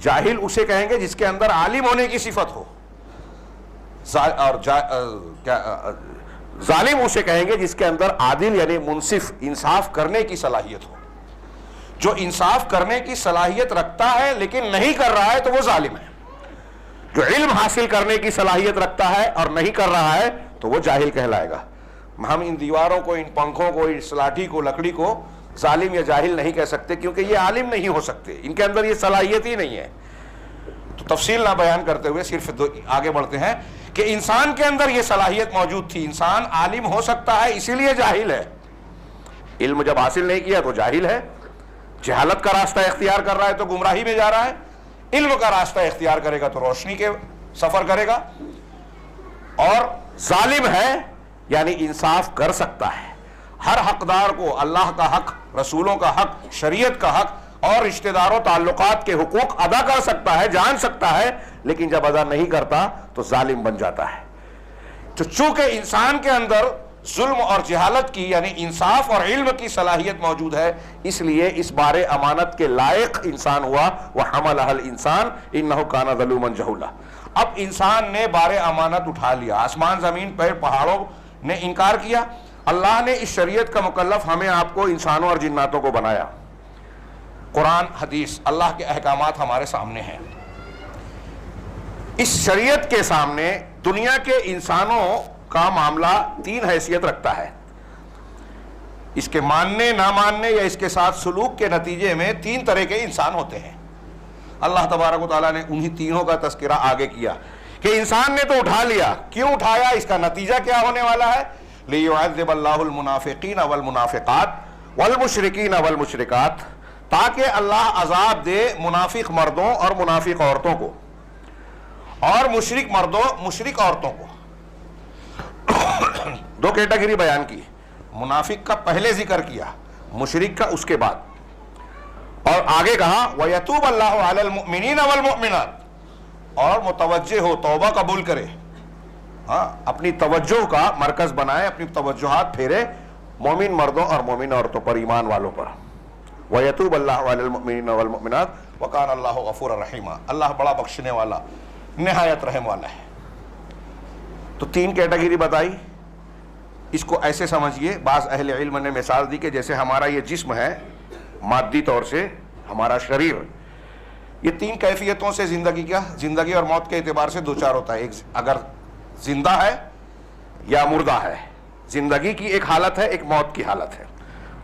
جاہل اسے کہیں گے جس کے اندر عالم ہونے کی صفت ہو، اور ظالم اسے کہیں گے جس کے اندر عادل یعنی منصف انصاف کرنے کی صلاحیت ہو۔ جو انصاف کرنے کی صلاحیت رکھتا ہے لیکن نہیں کر رہا ہے تو وہ ظالم ہے، جو علم حاصل کرنے کی صلاحیت رکھتا ہے اور نہیں کر رہا ہے تو وہ جاہل کہلائے گا۔ ہم ان دیواروں کو، ان پنکھوں کو، اس لاٹھی کو، لکڑی کو ظالم یا جاہل نہیں کہہ سکتے، کیونکہ یہ عالم نہیں ہو سکتے، ان کے اندر یہ صلاحیت ہی نہیں ہے۔ تو تفصیل نہ بیان کرتے ہوئے صرف آگے بڑھتے ہیں کہ انسان کے اندر یہ صلاحیت موجود تھی، انسان عالم ہو سکتا ہے اسی لیے جاہل ہے۔ علم جب حاصل نہیں کیا تو جاہل ہے، جہالت کا راستہ اختیار کر رہا ہے تو گمراہی میں جا رہا ہے، علم کا راستہ اختیار کرے گا تو روشنی کے سفر کرے گا، اور ظالم ہے یعنی انصاف کر سکتا ہے، ہر حقدار کو اللہ کا حق، رسولوں کا حق، شریعت کا حق اور رشتہ داروں تعلقات کے حقوق ادا کر سکتا ہے، جان سکتا ہے، لیکن جب ادا نہیں کرتا تو ظالم بن جاتا ہے۔ تو چونکہ انسان کے اندر ظلم اور جہالت کی یعنی انصاف اور علم کی صلاحیت موجود ہے، اس لیے اس بار امانت کے لائق انسان ہوا، وَحَمَلَهَا الْإِنسَانُ إِنَّهُ كَانَ ظَلُومًا جَهُولًا۔ اب انسان نے بار امانت اٹھا لیا، آسمان زمین پیڑ پہاڑوں نے انکار کیا، اللہ نے اس شریعت کا مکلف ہمیں آپ کو انسانوں اور جناتوں کو بنایا، قرآن حدیث اللہ کے احکامات ہمارے سامنے ہیں۔ اس شریعت کے سامنے دنیا کے انسانوں کا معاملہ تین حیثیت رکھتا ہے، اس کے ماننے نہ ماننے یا اس کے ساتھ سلوک کے نتیجے میں تین طرح کے انسان ہوتے ہیں۔ اللہ تبارک و تعالیٰ نے انہی تینوں کا تذکرہ آگے کیا کہ انسان نے تو اٹھا لیا، کیوں اٹھایا، اس کا نتیجہ کیا ہونے والا ہے؟ لِيُعَذِّبَ اللَّهُ الْمُنَافِقِينَ وَالْمُنَافِقَاتِ وَالْمُشْرِكِينَ وَالْمُشْرِكَاتِ، تاکہ اللہ عذاب دے منافق مردوں اور منافق عورتوں کو، اور مشرک مردوں مشرک عورتوں کو۔ دو کیٹیگری بیان کی، منافق کا پہلے ذکر کیا، مشرک کا اس کے بعد، اور آگے کہا وَيَتُوبَ اللَّهُ عَلَى الْمُؤْمِنِينَ وَالْمُؤْمِنَاتِ، اور متوجہ ہو، توبہ قبول کرے، ہاں اپنی توجہ کا مرکز بنائے، اپنی توجہات پھیرے مومن مردوں اور مومن عورتوں پر، ایمان والوں پر۔ وَيَتُوبَ اللَّهُ عَلَى الْمُؤْمِنِينَ وَالْمُؤْمِنَاتِ وَكَانَ اللَّهُ غَفُورًا رَحِيمًا، اللہ بڑا بخشنے والا، نہایت رحم والا ہے۔ تو تین کیٹیگری بتائی، اس کو ایسے سمجھیے، بعض اہل علم نے مثال دی کہ جیسے ہمارا یہ جسم ہے مادی طور سے، ہمارا شریر، یہ تین کیفیتوں سے زندگی اور موت کے اعتبار سے دو چار ہوتا ہے، ایک اگر زندہ ہے یا مردہ ہے، زندگی کی ایک حالت ہے، ایک موت کی حالت ہے۔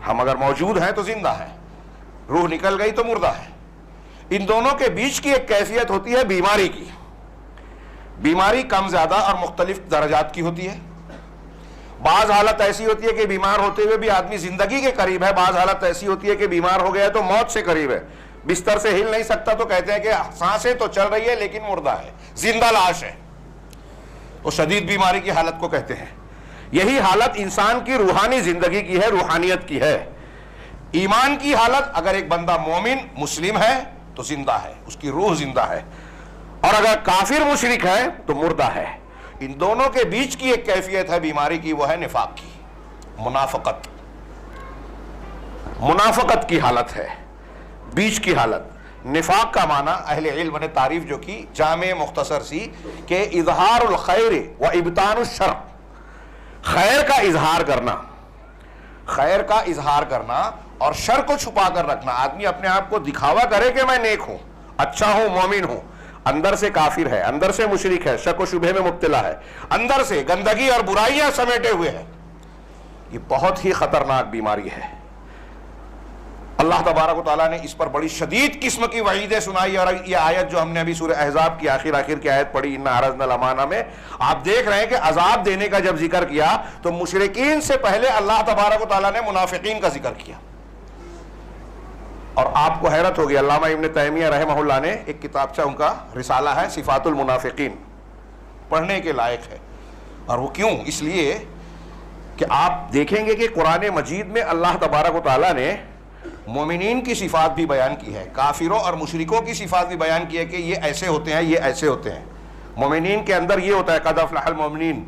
ہم اگر موجود ہیں تو زندہ ہیں، روح نکل گئی تو مردہ ہے۔ ان دونوں کے بیچ کی ایک کیفیت ہوتی ہے بیماری کی، بیماری کم زیادہ اور مختلف درجات کی ہوتی ہے۔ بعض حالت ایسی ہوتی ہے کہ بیمار ہوتے ہوئے بھی آدمی زندگی کے قریب ہے، بعض حالت ایسی ہوتی ہے کہ بیمار ہو گیا تو موت سے قریب ہے، بستر سے ہل نہیں سکتا تو کہتے ہیں کہ سانسیں تو چل رہی ہے لیکن مردہ ہے، زندہ لاش ہے، تو شدید بیماری کی حالت کو کہتے ہیں۔ یہی حالت انسان کی روحانی زندگی کی ہے، روحانیت کی ہے۔ ایمان کی حالت، اگر ایک بندہ مومن مسلم ہے تو زندہ ہے، اس کی روح زندہ ہے، اور اگر کافر مشرک ہے تو مردہ ہے۔ ان دونوں کے بیچ کی ایک کیفیت ہے بیماری کی، وہ ہے نفاق کی، منافقت، منافقت کی حالت ہے، بیچ کی حالت۔ نفاق کا معنی اہل علم نے تعریف جو کی جامع مختصر سی کہ اظہار الخیر و ابطان الشر، خیر کا اظہار کرنا، خیر کا اظہار کرنا اور شر کو چھپا کر رکھنا۔ آدمی اپنے آپ کو دکھاوا کرے کہ میں نیک ہوں، اچھا ہوں، مومن ہوں، اندر سے کافر ہے، اندر سے مشرک ہے، شک و شبہ میں مبتلا ہے، اندر سے گندگی اور برائیاں سمیٹے ہوئے ہے۔ یہ بہت ہی خطرناک بیماری ہے۔ اللہ تبارک و تعالیٰ نے اس پر بڑی شدید قسم کی وعیدیں سنائی، اور یہ آیت جو ہم نے ابھی سورہ احزاب کی آخر کی آیت پڑھی، اِنَّا عَرَضْنَا الْأَمَانَةَ میں، آپ دیکھ رہے ہیں کہ عذاب دینے کا جب ذکر کیا تو مشرکین سے پہلے اللہ تبارک و تعالیٰ نے منافقین کا ذکر کیا۔ اور آپ کو حیرت ہوگی، علامہ ابن تیمیہ رحمہ اللہ نے ایک کتابچہ، ان کا رسالہ ہے صفات المنافقین، پڑھنے کے لائق ہے۔ اور وہ کیوں؟ اس لیے کہ آپ دیکھیں گے کہ قرآن مجید میں اللہ تبارک و تعالیٰ نے مومنین کی صفات بھی بیان کی ہے، کافروں اور مشرکوں کی صفات بھی بیان کی ہے کہ یہ ایسے ہوتے ہیں، یہ ایسے ہوتے ہیں۔ مومنین کے اندر یہ ہوتا ہے قد افلح المؤمنین،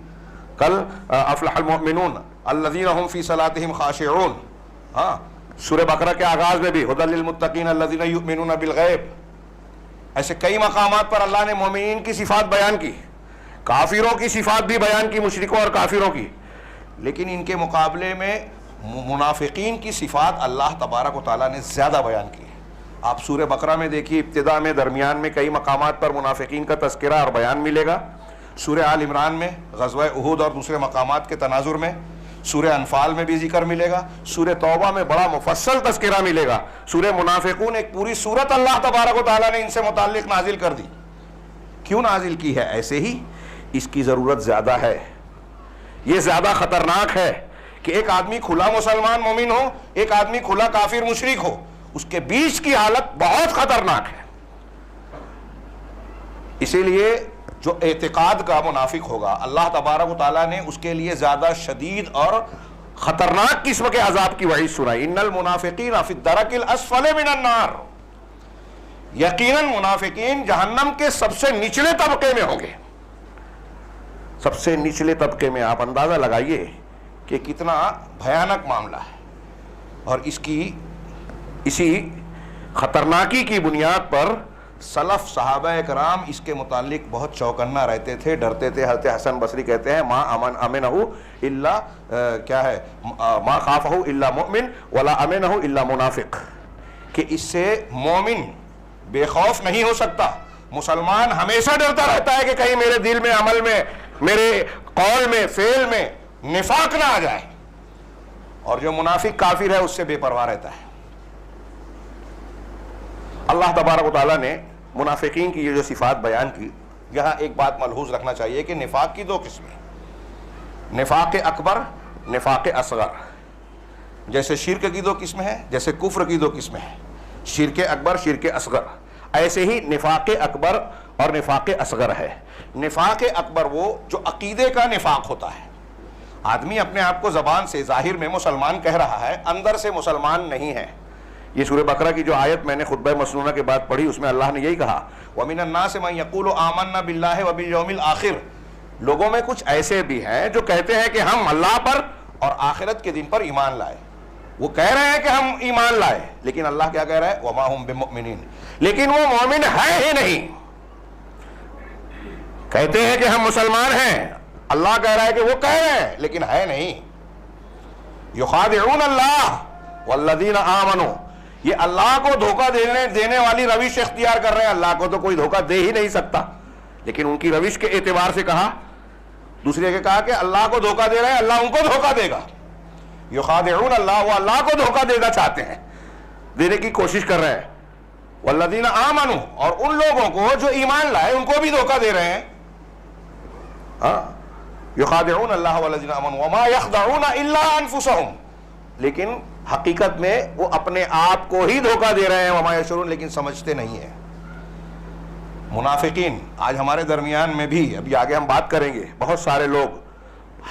کل افلح المؤمنون الذین هم فی صلاتهم خاشعون۔ ہاں، سورہ بقرہ کے آغاز میں بھی ھدی للمتقین الذین یؤمنون بالغیب، ایسے کئی مقامات پر اللہ نے مومنین کی صفات بیان کی، کافروں کی صفات بھی بیان کی، مشرکوں اور کافروں کی، لیکن ان کے مقابلے میں منافقین کی صفات اللہ تبارک و تعالیٰ نے زیادہ بیان کی ہے۔ آپ سورہ بقرہ میں دیکھیے، ابتدا میں، درمیان میں کئی مقامات پر منافقین کا تذکرہ اور بیان ملے گا، سورہ آل عمران میں، غزوہ احد اور دوسرے مقامات کے تناظر میں، سورہ انفال میں بھی ذکر ملے گا، سورہ توبہ میں بڑا مفصل تذکرہ ملے گا، سورہ منافقون ایک پوری سورت اللہ تبارک و تعالیٰ نے ان سے متعلق نازل کر دی۔ کیوں نازل کی ہے؟ ایسے ہی اس کی ضرورت زیادہ ہے، یہ زیادہ خطرناک ہے کہ ایک آدمی کھلا مسلمان مومن ہو، ایک آدمی کھلا کافر مشرک ہو، اس کے بیچ کی حالت بہت خطرناک ہے۔ اسی لیے جو اعتقاد کا منافق ہوگا، اللہ تبارک و تعالیٰ نے اس کے لیے زیادہ شدید اور خطرناک قسم کے عذاب کی وعید سنائی، ان المنافقین فی الدرک الاسفل من النار، یقیناً منافقین جہنم کے سب سے نچلے طبقے میں ہوں گے۔ سب سے نچلے طبقے میں، آپ اندازہ لگائیے کہ کتنا بھیانک معاملہ ہے، اور اسی خطرناکی کی بنیاد پر سلف صحابہ کرام اس کے متعلق بہت چوکنا رہتے تھے، ڈرتے تھے۔ حضرت حسن بصری کہتے ہیں ما امنہ الا کیا ہے، ما خافہ الا مؤمن ولا امنہ الا منافق، کہ اس سے مومن بے خوف نہیں ہو سکتا، مسلمان ہمیشہ ڈرتا رہتا ہے کہ کہیں میرے دل میں، عمل میں، میرے قول میں، فعل میں نفاق نہ آ جائے، اور جو منافق کافر ہے اس سے بے پرواہ رہتا ہے۔ اللہ تبارک و تعالیٰ نے منافقین کی یہ جو صفات بیان کی، یہاں ایک بات ملحوظ رکھنا چاہیے کہ نفاق کی دو قسمیں، نفاق اکبر، نفاق اصغر۔ جیسے شرک کی دو قسمیں ہیں، جیسے کفر کی دو قسمیں ہیں، شرک اکبر، شرک اصغر، ایسے ہی نفاق اکبر اور نفاق اصغر ہے۔ نفاق اکبر وہ جو عقیدے کا نفاق ہوتا ہے، آدمی اپنے آپ کو زبان سے ظاہر میں مسلمان کہہ رہا ہے، اندر سے مسلمان نہیں ہے۔ یہ سورہ بقرہ کی جو آیت میں نے خطبہ مسنونہ کے بعد پڑھی، اس میں اللہ نے یہی کہا وَمِنَ النَّاسِ مَن يَقُولُ آمَنَّا بِاللَّهِ وَبِالْيَوْمِ الْآخِرِ، لوگوں میں کچھ ایسے بھی ہیں جو کہتے ہیں کہ ہم اللہ پر اور آخرت کے دن پر ایمان لائے۔ وہ کہہ رہے ہیں کہ ہم ایمان لائے، لیکن اللہ کیا کہہ رہا ہے وَمَا هُم بِمُؤْمِنِينَ، لیکن وہ مومن ہے ہی نہیں۔ کہتے ہیں کہ ہم مسلمان ہیں، اللہ کہہ رہا ہے کہ وہ کہہ رہے ہیں لیکن ہے نہیں۔ یخادعون اللہ والذین آمنوا، یہ اللہ کو دھوکہ دینے والی روش اختیار کر رہے ہیں۔ اللہ کو تو کوئی دھوکہ دے ہی نہیں سکتا، لیکن ان کی روش کے اعتبار سے کہا، دوسرے کے کہا کہ اللہ کو دھوکہ دے رہے ہیں، اللہ ان کو دھوکہ دے گا۔ یخادعون اللہ، وہ اللہ کو دھوکہ دینا چاہتے ہیں، دینے کی کوشش کر رہے ہیں۔ والذین آمنوا، اور ان لوگوں کو جو ایمان لائے ان کو بھی دھوکہ دے رہے ہیں۔ یخادعون اللہ والذین آمنوا وما یخدعون الا انفسهم، لیکن حقیقت میں وہ اپنے آپ کو ہی دھوکہ دے رہے ہیں، وما یشعرون، لیکن سمجھتے نہیں ہیں۔ منافقین آج ہمارے درمیان میں بھی، ابھی آگے ہم بات کریں گے، بہت سارے لوگ،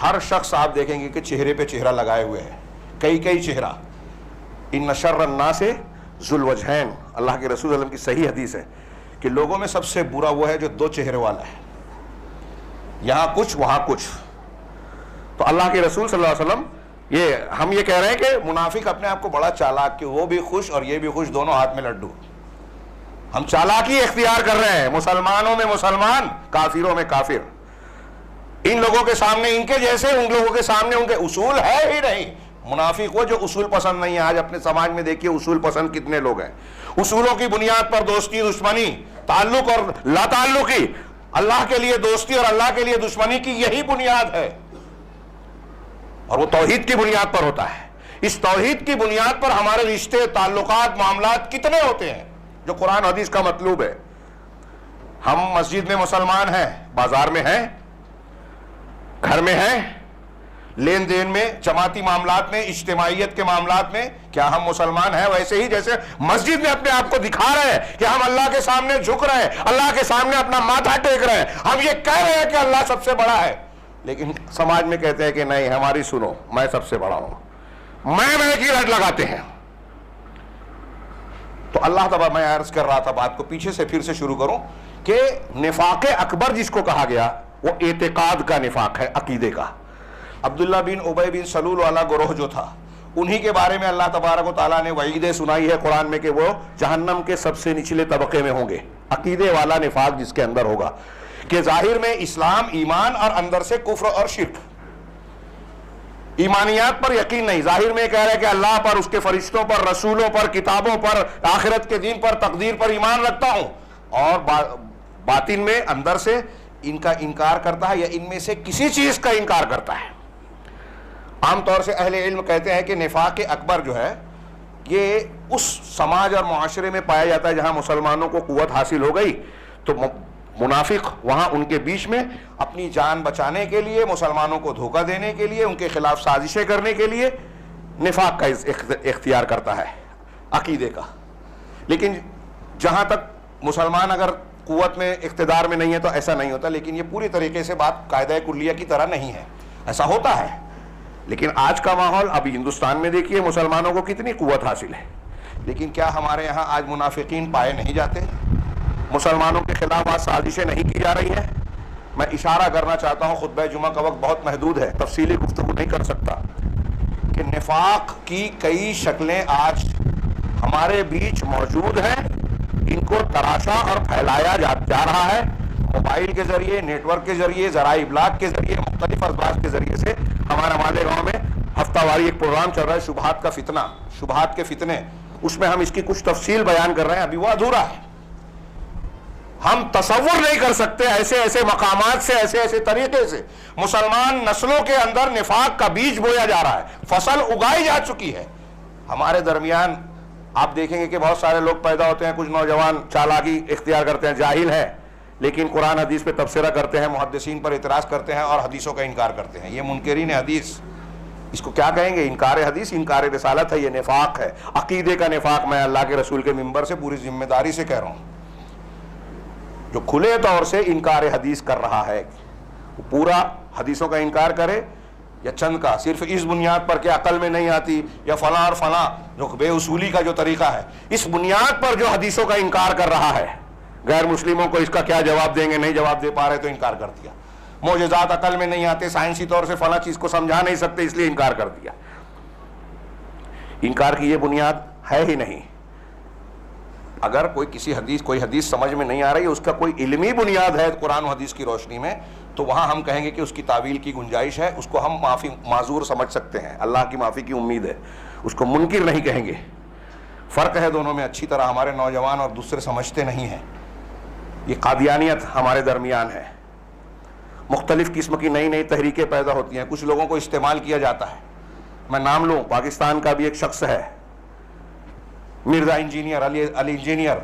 ہر شخص آپ دیکھیں گے کہ چہرے پہ چہرہ لگائے ہوئے ہیں، کئی چہرہ۔ ان شر الناس ذو الوجہین، اللہ کے رسول صلی اللہ علیہ وسلم کی صحیح حدیث ہے کہ لوگوں میں سب سے برا وہ ہے جو دو چہرے والا ہے، یہاں کچھ وہاں کچھ۔ تو اللہ کے رسول صلی اللہ علیہ وسلم، ہم یہ کہہ رہے ہیں کہ منافق اپنے آپ کو بڑا چالاک، کہ وہ بھی خوش اور یہ بھی خوش، دونوں ہاتھ میں لڈو۔ ہم چالاکی اختیار کر رہے ہیں، مسلمانوں میں مسلمان، کافروں میں کافر۔ ان لوگوں کے سامنے ان کے جیسے، ان لوگوں کے سامنے ان کے اصول ہے ہی نہیں۔ منافق وہ جو اصول پسند نہیں ہے۔ آج اپنے سماج میں دیکھیے اصول پسند کتنے لوگ ہیں، اصولوں کی بنیاد پر دوستی، دشمنی، تعلق اور لا تعلقی، اللہ کے لیے دوستی اور اللہ کے لیے دشمنی کی یہی بنیاد ہے، اور وہ توحید کی بنیاد پر ہوتا ہے۔ اس توحید کی بنیاد پر ہمارے رشتے، تعلقات، معاملات کتنے ہوتے ہیں جو قرآن حدیث کا مطلوب ہے۔ ہم مسجد میں مسلمان ہیں، بازار میں ہیں، گھر میں ہیں، لین دین میں، جماعتی معاملات میں، اجتماعیت کے معاملات میں، کیا ہم مسلمان ہیں؟ ویسے ہی جیسے مسجد میں اپنے آپ کو دکھا رہے ہیں کہ ہم اللہ کے سامنے جھک رہے ہیں، اللہ کے سامنے اپنا ماتھا ٹیک رہے ہیں، ہم یہ کہہ رہے ہیں کہ اللہ سب سے بڑا ہے، لیکن سماج میں کہتے ہیں کہ نہیں، ہماری سنو، میں سب سے بڑا ہوں، میں کی رٹ لگاتے ہیں۔ تو اللہ تعالیٰ، میں عرض کر رہا تھا بات کو پیچھے سے پھر سے شروع کروں کہ نفاق اکبر جس کو کہا گیا وہ اعتقاد کا نفاق ہے، عقیدے کا۔ عبداللہ بن ابی بن سلول والا گروہ جو تھا، انہی کے بارے میں اللہ تبارک و تعالیٰ نے وعیدیں سنائی ہے قرآن میں کہ وہ جہنم کے سب سے نچلے طبقے میں ہوں گے۔ عقیدے والا نفاق جس کے اندر ہوگا کہ ظاہر میں اسلام ایمان اور اندر سے کفر اور شرک. ایمانیات پر یقین نہیں, ظاہر میں کہہ رہے کہ اللہ پر, اس کے فرشتوں پر, رسولوں پر, کتابوں پر, آخرت کے دین پر, تقدیر پر ایمان رکھتا ہوں, اور باطن میں اندر سے ان کا انکار کرتا ہے یا ان میں سے کسی چیز کا انکار کرتا ہے. عام طور سے اہل علم کہتے ہیں کہ نفاق اکبر جو ہے یہ اس سماج اور معاشرے میں پایا جاتا ہے جہاں مسلمانوں کو قوت حاصل ہو گئی تو منافق وہاں ان کے بیچ میں اپنی جان بچانے کے لیے, مسلمانوں کو دھوکہ دینے کے لیے, ان کے خلاف سازشیں کرنے کے لیے نفاق کا اختیار کرتا ہے, عقیدے کا. لیکن جہاں تک مسلمان اگر قوت میں, اقتدار میں نہیں ہے تو ایسا نہیں ہوتا. لیکن یہ پوری طریقے سے بات قاعدہ کلیہ کی طرح نہیں ہے, ایسا ہوتا ہے. لیکن آج کا ماحول, ابھی ہندوستان میں دیکھیے مسلمانوں کو کتنی قوت حاصل ہے, لیکن کیا ہمارے یہاں آج منافقین پائے نہیں جاتے؟ مسلمانوں کے خلاف آج سازشیں نہیں کی جا رہی ہیں؟ میں اشارہ کرنا چاہتا ہوں, خطبہ جمعہ کا وقت بہت محدود ہے, تفصیلی گفتگو نہیں کر سکتا, کہ نفاق کی کئی شکلیں آج ہمارے بیچ موجود ہیں. ان کو تراشا اور پھیلایا جا رہا ہے موبائل کے ذریعے, نیٹ ورک کے ذریعے, ذرائع ابلاغ کے ذریعے, مختلف اسباب کے ذریعے سے. ہمارا مالیگاؤں میں ہفتہ واری ایک پروگرام چل رہا ہے, شبہات کا فتنہ, شبہات کے فتنے, اس میں ہم اس کی کچھ تفصیل بیان کر رہے ہیں. ابھی وہ ادھورا ہے. ہم تصور نہیں کر سکتے ایسے ایسے مقامات سے, ایسے ایسے طریقے سے مسلمان نسلوں کے اندر نفاق کا بیج بویا جا رہا ہے, فصل اگائی جا چکی ہے. ہمارے درمیان آپ دیکھیں گے کہ بہت سارے لوگ پیدا ہوتے ہیں, کچھ نوجوان چالاکی اختیار کرتے ہیں, جاہل ہیں, لیکن قرآن حدیث پہ تبصرہ کرتے ہیں, محدثین پر اعتراض کرتے ہیں اور حدیثوں کا انکار کرتے ہیں. یہ منکرین حدیث, اس کو کیا کہیں گے؟ انکار حدیث, انکار رسالت ہے. یہ نفاق ہے, عقیدے کا نفاق. میں اللہ کے رسول کے منبر سے پوری ذمہ داری سے کہہ رہا ہوں, جو کھلے طور سے انکار حدیث کر رہا ہے, وہ پورا حدیثوں کا انکار کرے یا چند کا, صرف اس بنیاد پر کہ عقل میں نہیں آتی یا فلاں اور فلاں, جو بے اصولی کا جو طریقہ ہے, اس بنیاد پر جو حدیثوں کا انکار کر رہا ہے, غیر مسلموں کو اس کا کیا جواب دیں گے, نہیں جواب دے پا رہے تو انکار کر دیا. معجزات عقل میں نہیں آتے, سائنسی طور سے فلاں چیز کو سمجھا نہیں سکتے, اس لیے انکار کر دیا. انکار کی یہ بنیاد ہے ہی نہیں. اگر کوئی حدیث سمجھ میں نہیں آ رہی, اس کا کوئی علمی بنیاد ہے قرآن و حدیث کی روشنی میں, تو وہاں ہم کہیں گے کہ اس کی تعویل کی گنجائش ہے, اس کو ہم معذور سمجھ سکتے ہیں, اللہ کی معافی کی امید ہے, اس کو منکر نہیں کہیں گے. فرق ہے دونوں میں اچھی طرح. ہمارے نوجوان اور دوسرے سمجھتے نہیں ہیں. یہ قادیانیت ہمارے درمیان ہے. مختلف قسم کی نئی نئی تحریکیں پیدا ہوتی ہیں, کچھ لوگوں کو استعمال کیا جاتا ہے. میں نام لوں, پاکستان کا بھی ایک شخص ہے, مرزا انجینئر, علی انجینئر,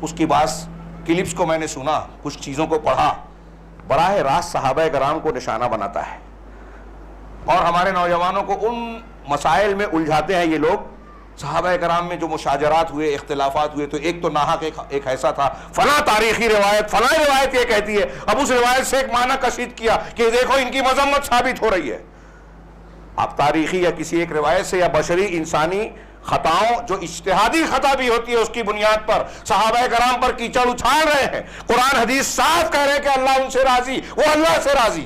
اس کی بعض کلپس کو میں نے سنا, کچھ چیزوں کو پڑھا, براہ راست صحابہ کرام کو نشانہ بناتا ہے, اور ہمارے نوجوانوں کو ان مسائل میں الجھاتے ہیں یہ لوگ. صحابہ کرام میں جو مشاجرات ہوئے, اختلافات ہوئے, تو ایک تو ناحق ایک ایسا تھا, فلاں تاریخی روایت, فلاں روایت یہ کہتی ہے, اب اس روایت سے ایک معنی کشید کیا کہ دیکھو ان کی مذمت ثابت ہو رہی ہے. آپ تاریخی یا کسی ایک روایت سے یا بشری انسانی خطاؤں, جو اجتہادی خطا بھی ہوتی ہے, اس کی بنیاد پر صحابہ کرام پر کیچڑ اچھال رہے ہیں. قرآن حدیث صاف کہہ رہے ہیں کہ اللہ ان سے راضی, وہ اللہ سے راضی.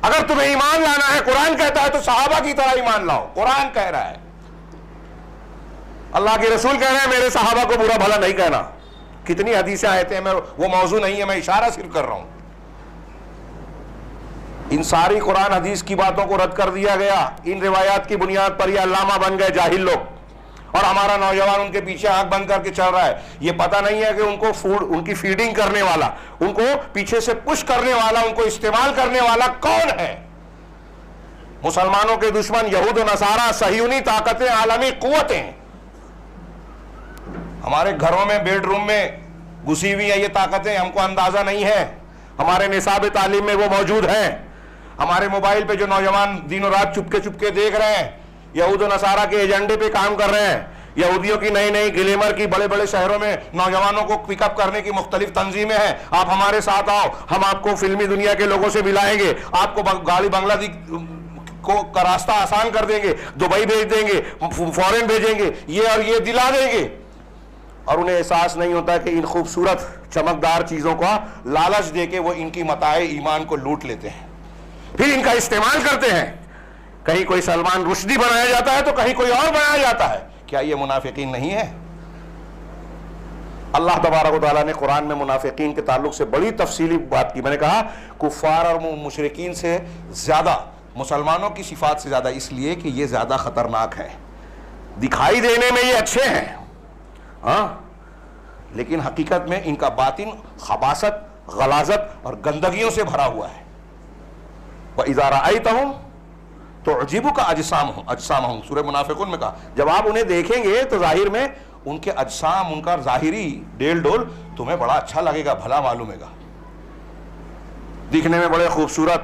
اگر تمہیں ایمان لانا ہے, قرآن کہتا ہے, تو صحابہ کی طرح ایمان لاؤ. قرآن کہہ رہا ہے, اللہ کے رسول کہہ رہے ہیں میرے صحابہ کو برا بھلا نہیں کہنا. کتنی حدیثیں آیتیں ہیں, میں وہ موضوع نہیں ہے, میں اشارہ صرف کر رہا ہوں. ان ساری قرآن حدیث کی باتوں کو رد کر دیا گیا ان روایات کی بنیاد پر. یہ علامہ بن گئے جاہل لوگ, اور ہمارا نوجوان ان کے پیچھے آنکھ بند کر کے چل رہا ہے. یہ پتہ نہیں ہے کہ ان کو ان کی فیڈنگ کرنے والا, ان کو پیچھے سے پش کرنے والا, ان کو استعمال کرنے والا کون ہے. مسلمانوں کے دشمن یہود و نصارہ, صہیونی طاقتیں, عالمی قوتیں. ہمارے گھروں میں, بیڈ روم میں گھسی ہوئی ہیں یہ طاقتیں, ہم کو اندازہ نہیں ہے. ہمارے نصاب تعلیم میں وہ موجود ہیں. ہمارے موبائل پہ جو نوجوان دن و رات چپ کے دیکھ رہے ہیں, یہود و نصارہ کے ایجنڈے پہ کام کر رہے ہیں. یہودیوں کی نئی نئی گلیمر کی بڑے بڑے شہروں میں نوجوانوں کو پک اپ کرنے کی مختلف تنظیمیں ہیں. آپ ہمارے ساتھ آؤ, ہم آپ کو فلمی دنیا کے لوگوں سے ملائیں گے, آپ کو گاڑی بنگلہ دیش کا راستہ آسان کر دیں گے, دبئی بھیج دیں گے, فورن بھیجیں گے, یہ اور یہ دلا دیں گے. اور انہیں احساس نہیں ہوتا کہ ان خوبصورت چمکدار چیزوں کا لالچ دے کے وہ ان کی متاع ایمان کو لوٹ لیتے ہیں, پھر ان کا استعمال کرتے ہیں. کہیں کوئی سلمان رشدی بنایا جاتا ہے تو کہیں کوئی اور بنایا جاتا ہے. کیا یہ منافقین نہیں ہے؟ اللہ تبارک و تعالیٰ نے قرآن میں منافقین کے تعلق سے بڑی تفصیلی بات کی. میں نے کہا کفار اور مشرکین سے زیادہ مسلمانوں کی صفات سے زیادہ اس لیے کہ یہ زیادہ خطرناک ہیں. دکھائی دینے میں یہ اچھے ہیں ہاں، لیکن حقیقت میں ان کا باطن خباثت، غلاظت اور گندگیوں سے بھرا ہوا ہے. وَإِذَا رَأَيْتَهُمْ تُعْجِبُكَ أَجْسَامُهُمْ سورہ منافقون میں کہا جب آپ انہیں دیکھیں گے تو ظاہر میں ان کے اجسام، ان کا ظاہری ڈیل ڈول تمہیں بڑا اچھا لگے گا، بھلا معلومے گا. دکھنے میں بڑے خوبصورت،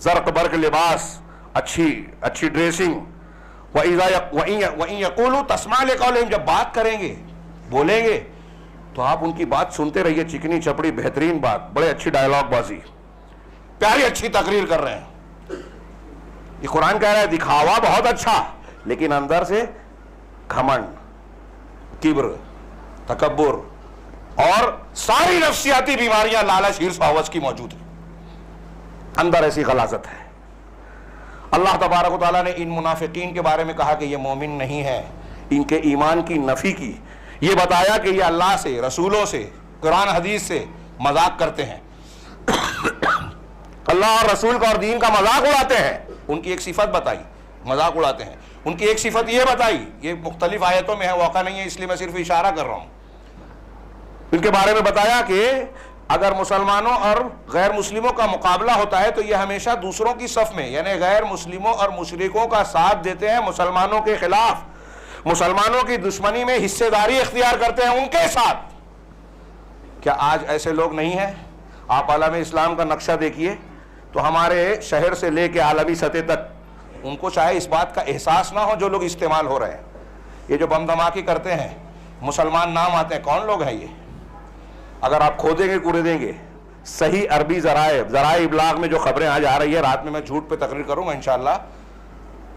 زرق برق لباس، اچھی ڈریسنگ. وَإِن يَقُولُوا تَسْمَعْ لِقَوْلِهِمْ جب بات کریں گے، بولیں گے تو آپ ان کی بات سنتے رہیے. چکنی چپڑی بہترین بات، بڑے اچھی ڈائلاگ بازی، پیاری اچھی تقریر کر رہے ہیں. یہ قرآن کہہ رہا ہے دکھاوا بہت اچھا، لیکن اندر سے گھمنڈ، کبر، تکبر اور ساری نفسیاتی بیماریاں، لالچ، ہرس، ہوس کی موجود ہیں. اندر ایسی غلاظت ہے. اللہ تبارک و تعالیٰ نے ان منافقین کے بارے میں کہا کہ یہ مومن نہیں ہے، ان کے ایمان کی نفی کی. یہ بتایا کہ یہ اللہ سے، رسولوں سے، قرآن حدیث سے مذاق کرتے ہیں، اللہ اور رسول کا اور دین کا مذاق اڑاتے ہیں. ان کی ایک صفت بتائی، مذاق اڑاتے ہیں. ان کی ایک صفت یہ بتائی، یہ مختلف آیتوں میں ہے، واقع نہیں ہے اس لیے میں صرف اشارہ کر رہا ہوں. ان کے بارے میں بتایا کہ اگر مسلمانوں اور غیر مسلموں کا مقابلہ ہوتا ہے تو یہ ہمیشہ دوسروں کی صف میں، یعنی غیر مسلموں اور مشرکوں کا ساتھ دیتے ہیں، مسلمانوں کے خلاف، مسلمانوں کی دشمنی میں حصے داری اختیار کرتے ہیں ان کے ساتھ. کیا آج ایسے لوگ نہیں ہیں؟ آپ عالم اسلام کا نقشہ دیکھیے تو ہمارے شہر سے لے کے عالمی سطح تک ان کو چاہے اس بات کا احساس نہ ہو جو لوگ استعمال ہو رہے ہیں. یہ جو بم دھماکے کرتے ہیں، مسلمان نام آتے ہیں، کون لوگ ہیں یہ؟ اگر آپ کھودیں گے کوڑے دیں گے صحیح عربی ذرائع ابلاغ میں جو خبریں آج آ رہی ہے، رات میں میں جھوٹ پہ تقریر کروں گا انشاءاللہ،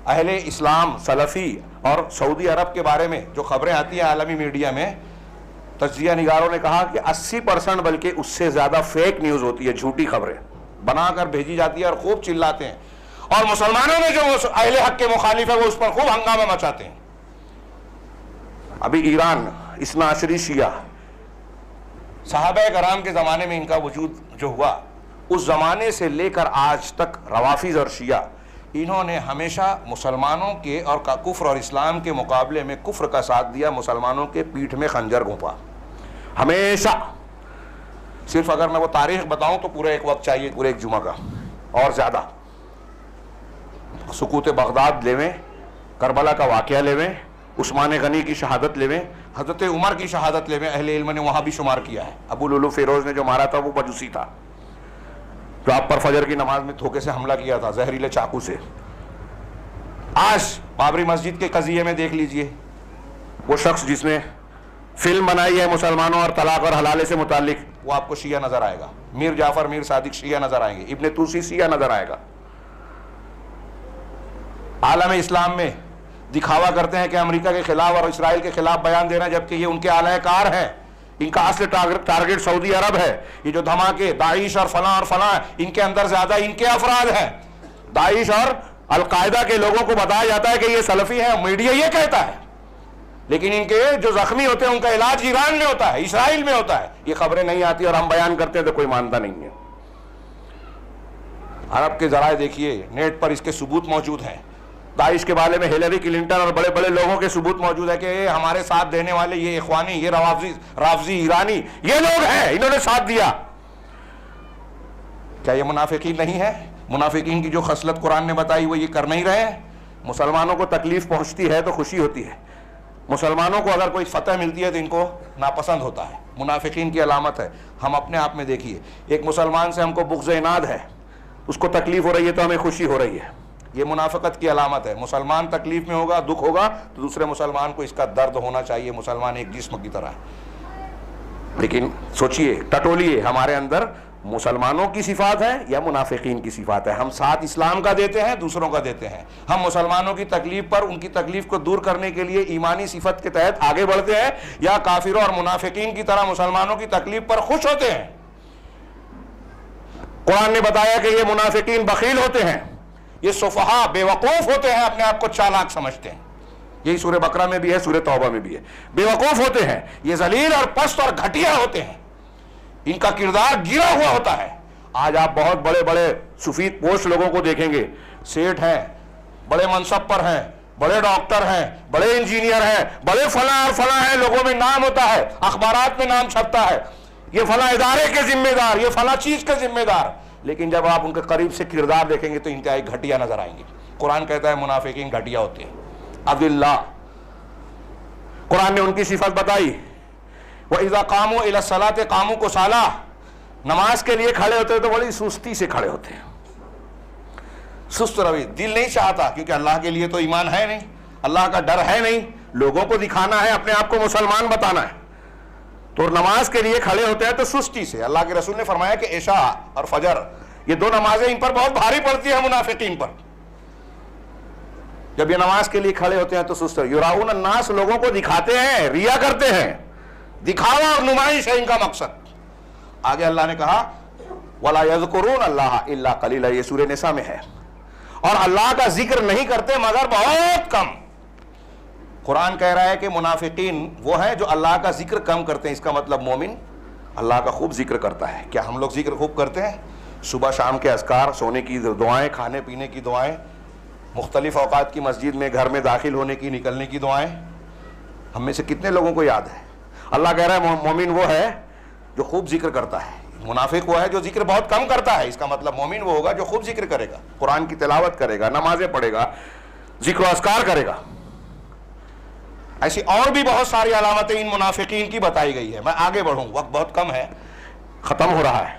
اہل اسلام، سلفی اور سعودی عرب کے بارے میں جو خبریں آتی ہیں عالمی میڈیا میں، تجزیہ نگاروں نے کہا کہ 80% بلکہ اس سے زیادہ فیک نیوز ہوتی ہے، جھوٹی خبریں بنا کر بھیجی جاتی ہے اور خوب چلاتے ہیں. اور مسلمانوں میں جو اہل حق کے مخالف ہے وہ اس پر خوب ہنگامہ مچاتے ہیں. ابھی ایران اثنا عشری شیعہ، صحابہ کرام کے زمانے میں ان کا وجود جو ہوا، اس زمانے سے لے کر آج تک روافض اور شیعہ انہوں نے ہمیشہ مسلمانوں کے اور کفر اور اسلام کے مقابلے میں کفر کا ساتھ دیا، مسلمانوں کے پیٹھ میں خنجر گھونپا ہمیشہ. صرف اگر میں وہ تاریخ بتاؤں تو پورا ایک وقت چاہیے، پورے ایک جمعہ کا اور زیادہ. سقوط بغداد لیویں، کربلا کا واقعہ لیویں، عثمان غنی کی شہادت لیویں، حضرت عمر کی شہادت لیویں، اہل علم نے وہاں بھی شمار کیا ہے. ابو لولو فیروز نے جو مارا تھا وہ مجوسی تھا، جو آپ پر فجر کی نماز میں دھوکے سے حملہ کیا تھا زہریلے چاقو سے. آج بابری مسجد کے قضیے میں دیکھ لیجئے، وہ شخص جس نے فلم بنائی ہے مسلمانوں اور طلاق اور حلالے سے متعلق، وہ آپ کو شیعہ نظر آئے گا. میر جعفر میر صادق شیعہ نظر آئیں گے، ابن توسی شیعہ نظر آئے گا. عالم اسلام میں دکھاوا کرتے ہیں کہ امریکہ کے خلاف اور اسرائیل کے خلاف بیان دینا، جبکہ یہ ان کے اعلی کار ہیں. ان کا اصل ٹارگٹ سعودی عرب ہے. یہ جو دھماکے داعش اور فلاں ان کے اندر زیادہ ان کے افراد ہیں. داعش اور القاعدہ کے لوگوں کو بتایا جاتا ہے کہ یہ سلفی ہیں، میڈیا یہ کہتا ہے، لیکن ان کے جو زخمی ہوتے ہیں ان کا علاج ایران میں ہوتا ہے، اسرائیل میں ہوتا ہے. یہ خبریں نہیں آتی اور ہم بیان کرتے ہیں تو کوئی مانتا نہیں ہے. عرب کے ذرائع دیکھیے، نیٹ پر اس کے ثبوت موجود ہیں. داعش کے بارے میں ہیلری کلنٹن اور بڑے بڑے لوگوں کے ثبوت موجود ہے کہ ہمارے ساتھ دینے والے یہ اخوانی، یہ رافضی ایرانی، یہ لوگ ہیں، انہوں نے ساتھ دیا. کیا یہ منافقین نہیں ہے؟ منافقین کی جو خصلت قرآن نے بتائی وہ یہ کر نہیں رہے ہیں. مسلمانوں کو تکلیف پہنچتی ہے تو خوشی ہوتی ہے، مسلمانوں کو اگر کوئی فتح ملتی ہے تو ان کو ناپسند ہوتا ہے. منافقین کی علامت ہے. ہم اپنے آپ میں دیکھیے، ایک مسلمان سے ہم کو بغض عناد ہے، اس کو تکلیف ہو رہی ہے تو ہمیں خوشی ہو رہی ہے. یہ منافقت کی علامت ہے. مسلمان تکلیف میں ہوگا، دکھ ہوگا تو دوسرے مسلمان کو اس کا درد ہونا چاہیے. مسلمان ایک جسم کی طرح ہے. لیکن سوچئے، ٹٹولیے، ہمارے اندر مسلمانوں کی صفات ہے یا منافقین کی صفات ہے؟ ہم ساتھ اسلام کا دیتے ہیں، دوسروں کا دیتے ہیں. ہم مسلمانوں کی تکلیف پر ان کی تکلیف کو دور کرنے کے لیے ایمانی صفت کے تحت آگے بڑھتے ہیں، یا کافروں اور منافقین کی طرح مسلمانوں کی تکلیف پر خوش ہوتے ہیں؟ قرآن نے بتایا کہ یہ منافقین بخیل ہوتے ہیں، یہ سفہا بے وقوف ہوتے ہیں، اپنے آپ کو چالاک سمجھتے ہیں. یہی سورہ بقرہ میں بھی ہے, سورہ توبہ میں بھی ہے. بیوقوف ہوتے ہیں, یہ ذلیل اور پست اور گھٹیا ہوتے ہیں, ان کا کردار گرا ہوا ہوتا ہے. آج آپ بہت بڑے بڑے سفید پوش لوگوں کو دیکھیں گے, سیٹ ہیں, بڑے منصب پر ہیں, بڑے ڈاکٹر ہیں, بڑے انجینئر ہیں, بڑے فلاں اور فلاں ہیں, لوگوں میں نام ہوتا ہے, اخبارات میں نام چھپتا ہے, یہ فلاں ادارے کے ذمہ دار, یہ فلاں چیز کے ذمہ دار. لیکن جب آپ ان کے قریب سے کردار دیکھیں گے تو انتہائی گھٹیا نظر آئیں گے. قرآن کہتا ہے منافقین گھٹیا ہوتے ہیں. اذلہ, قرآن نے ان کی صفت بتائی. وَإِذَا قَامُوا إِلَى الصَّلَاةِ قَامُوا كُسَالَىٰ, نماز کے لیے کھڑے ہوتے ہیں تو بڑی سستی سے کھڑے ہوتے ہیں, سست روی, دل نہیں چاہتا, کیونکہ اللہ کے لیے تو ایمان ہے نہیں, اللہ کا ڈر ہے نہیں, لوگوں کو دکھانا ہے, اپنے آپ کو مسلمان بتانا ہے, تو نماز کے لیے کھڑے ہوتے ہیں تو سستی سے. اللہ کے رسول نے فرمایا کہ عشاء اور فجر یہ دو نمازیں ان پر بہت بھاری پڑتی ہیں منافقین پر. جب یہ نماز کے لیے کھڑے ہوتے ہیں تو سست. یراؤن الناس, لوگوں کو دکھاتے ہیں, ریا کرتے ہیں, دکھاوا اور نمائش ہے ان کا مقصد. آگے اللہ نے کہا وَلَا يَذْكُرُونَ اللَّهَ إِلَّا قَلِيلًا, یہ سورہ نساء میں ہے, اور اللہ کا ذکر نہیں کرتے مگر بہت کم. قرآن کہہ رہا ہے کہ منافقین وہ ہیں جو اللہ کا ذکر کم کرتے ہیں. اس کا مطلب مومن اللہ کا خوب ذکر کرتا ہے. کیا ہم لوگ ذکر خوب کرتے ہیں؟ صبح شام کے اذکار, سونے کی دعائیں, کھانے پینے کی دعائیں, مختلف اوقات کی مسجد میں, گھر میں داخل ہونے کی, نکلنے کی دعائیں, ہم میں سے کتنے لوگوں کو یاد ہے؟ اللہ کہہ رہا ہے مومن وہ ہے جو خوب ذکر کرتا ہے, منافق وہ ہے جو ذکر بہت کم کرتا ہے. اس کا مطلب مومن وہ ہوگا جو خوب ذکر کرے گا, قرآن کی تلاوت کرے گا, نمازیں پڑھے گا, ذکر و اذکار کرے گا. ایسی اور بھی بہت ساری علامتیں ان منافقین کی بتائی گئی ہے. میں آگے بڑھوں, وقت بہت کم ہے, ختم ہو رہا ہے,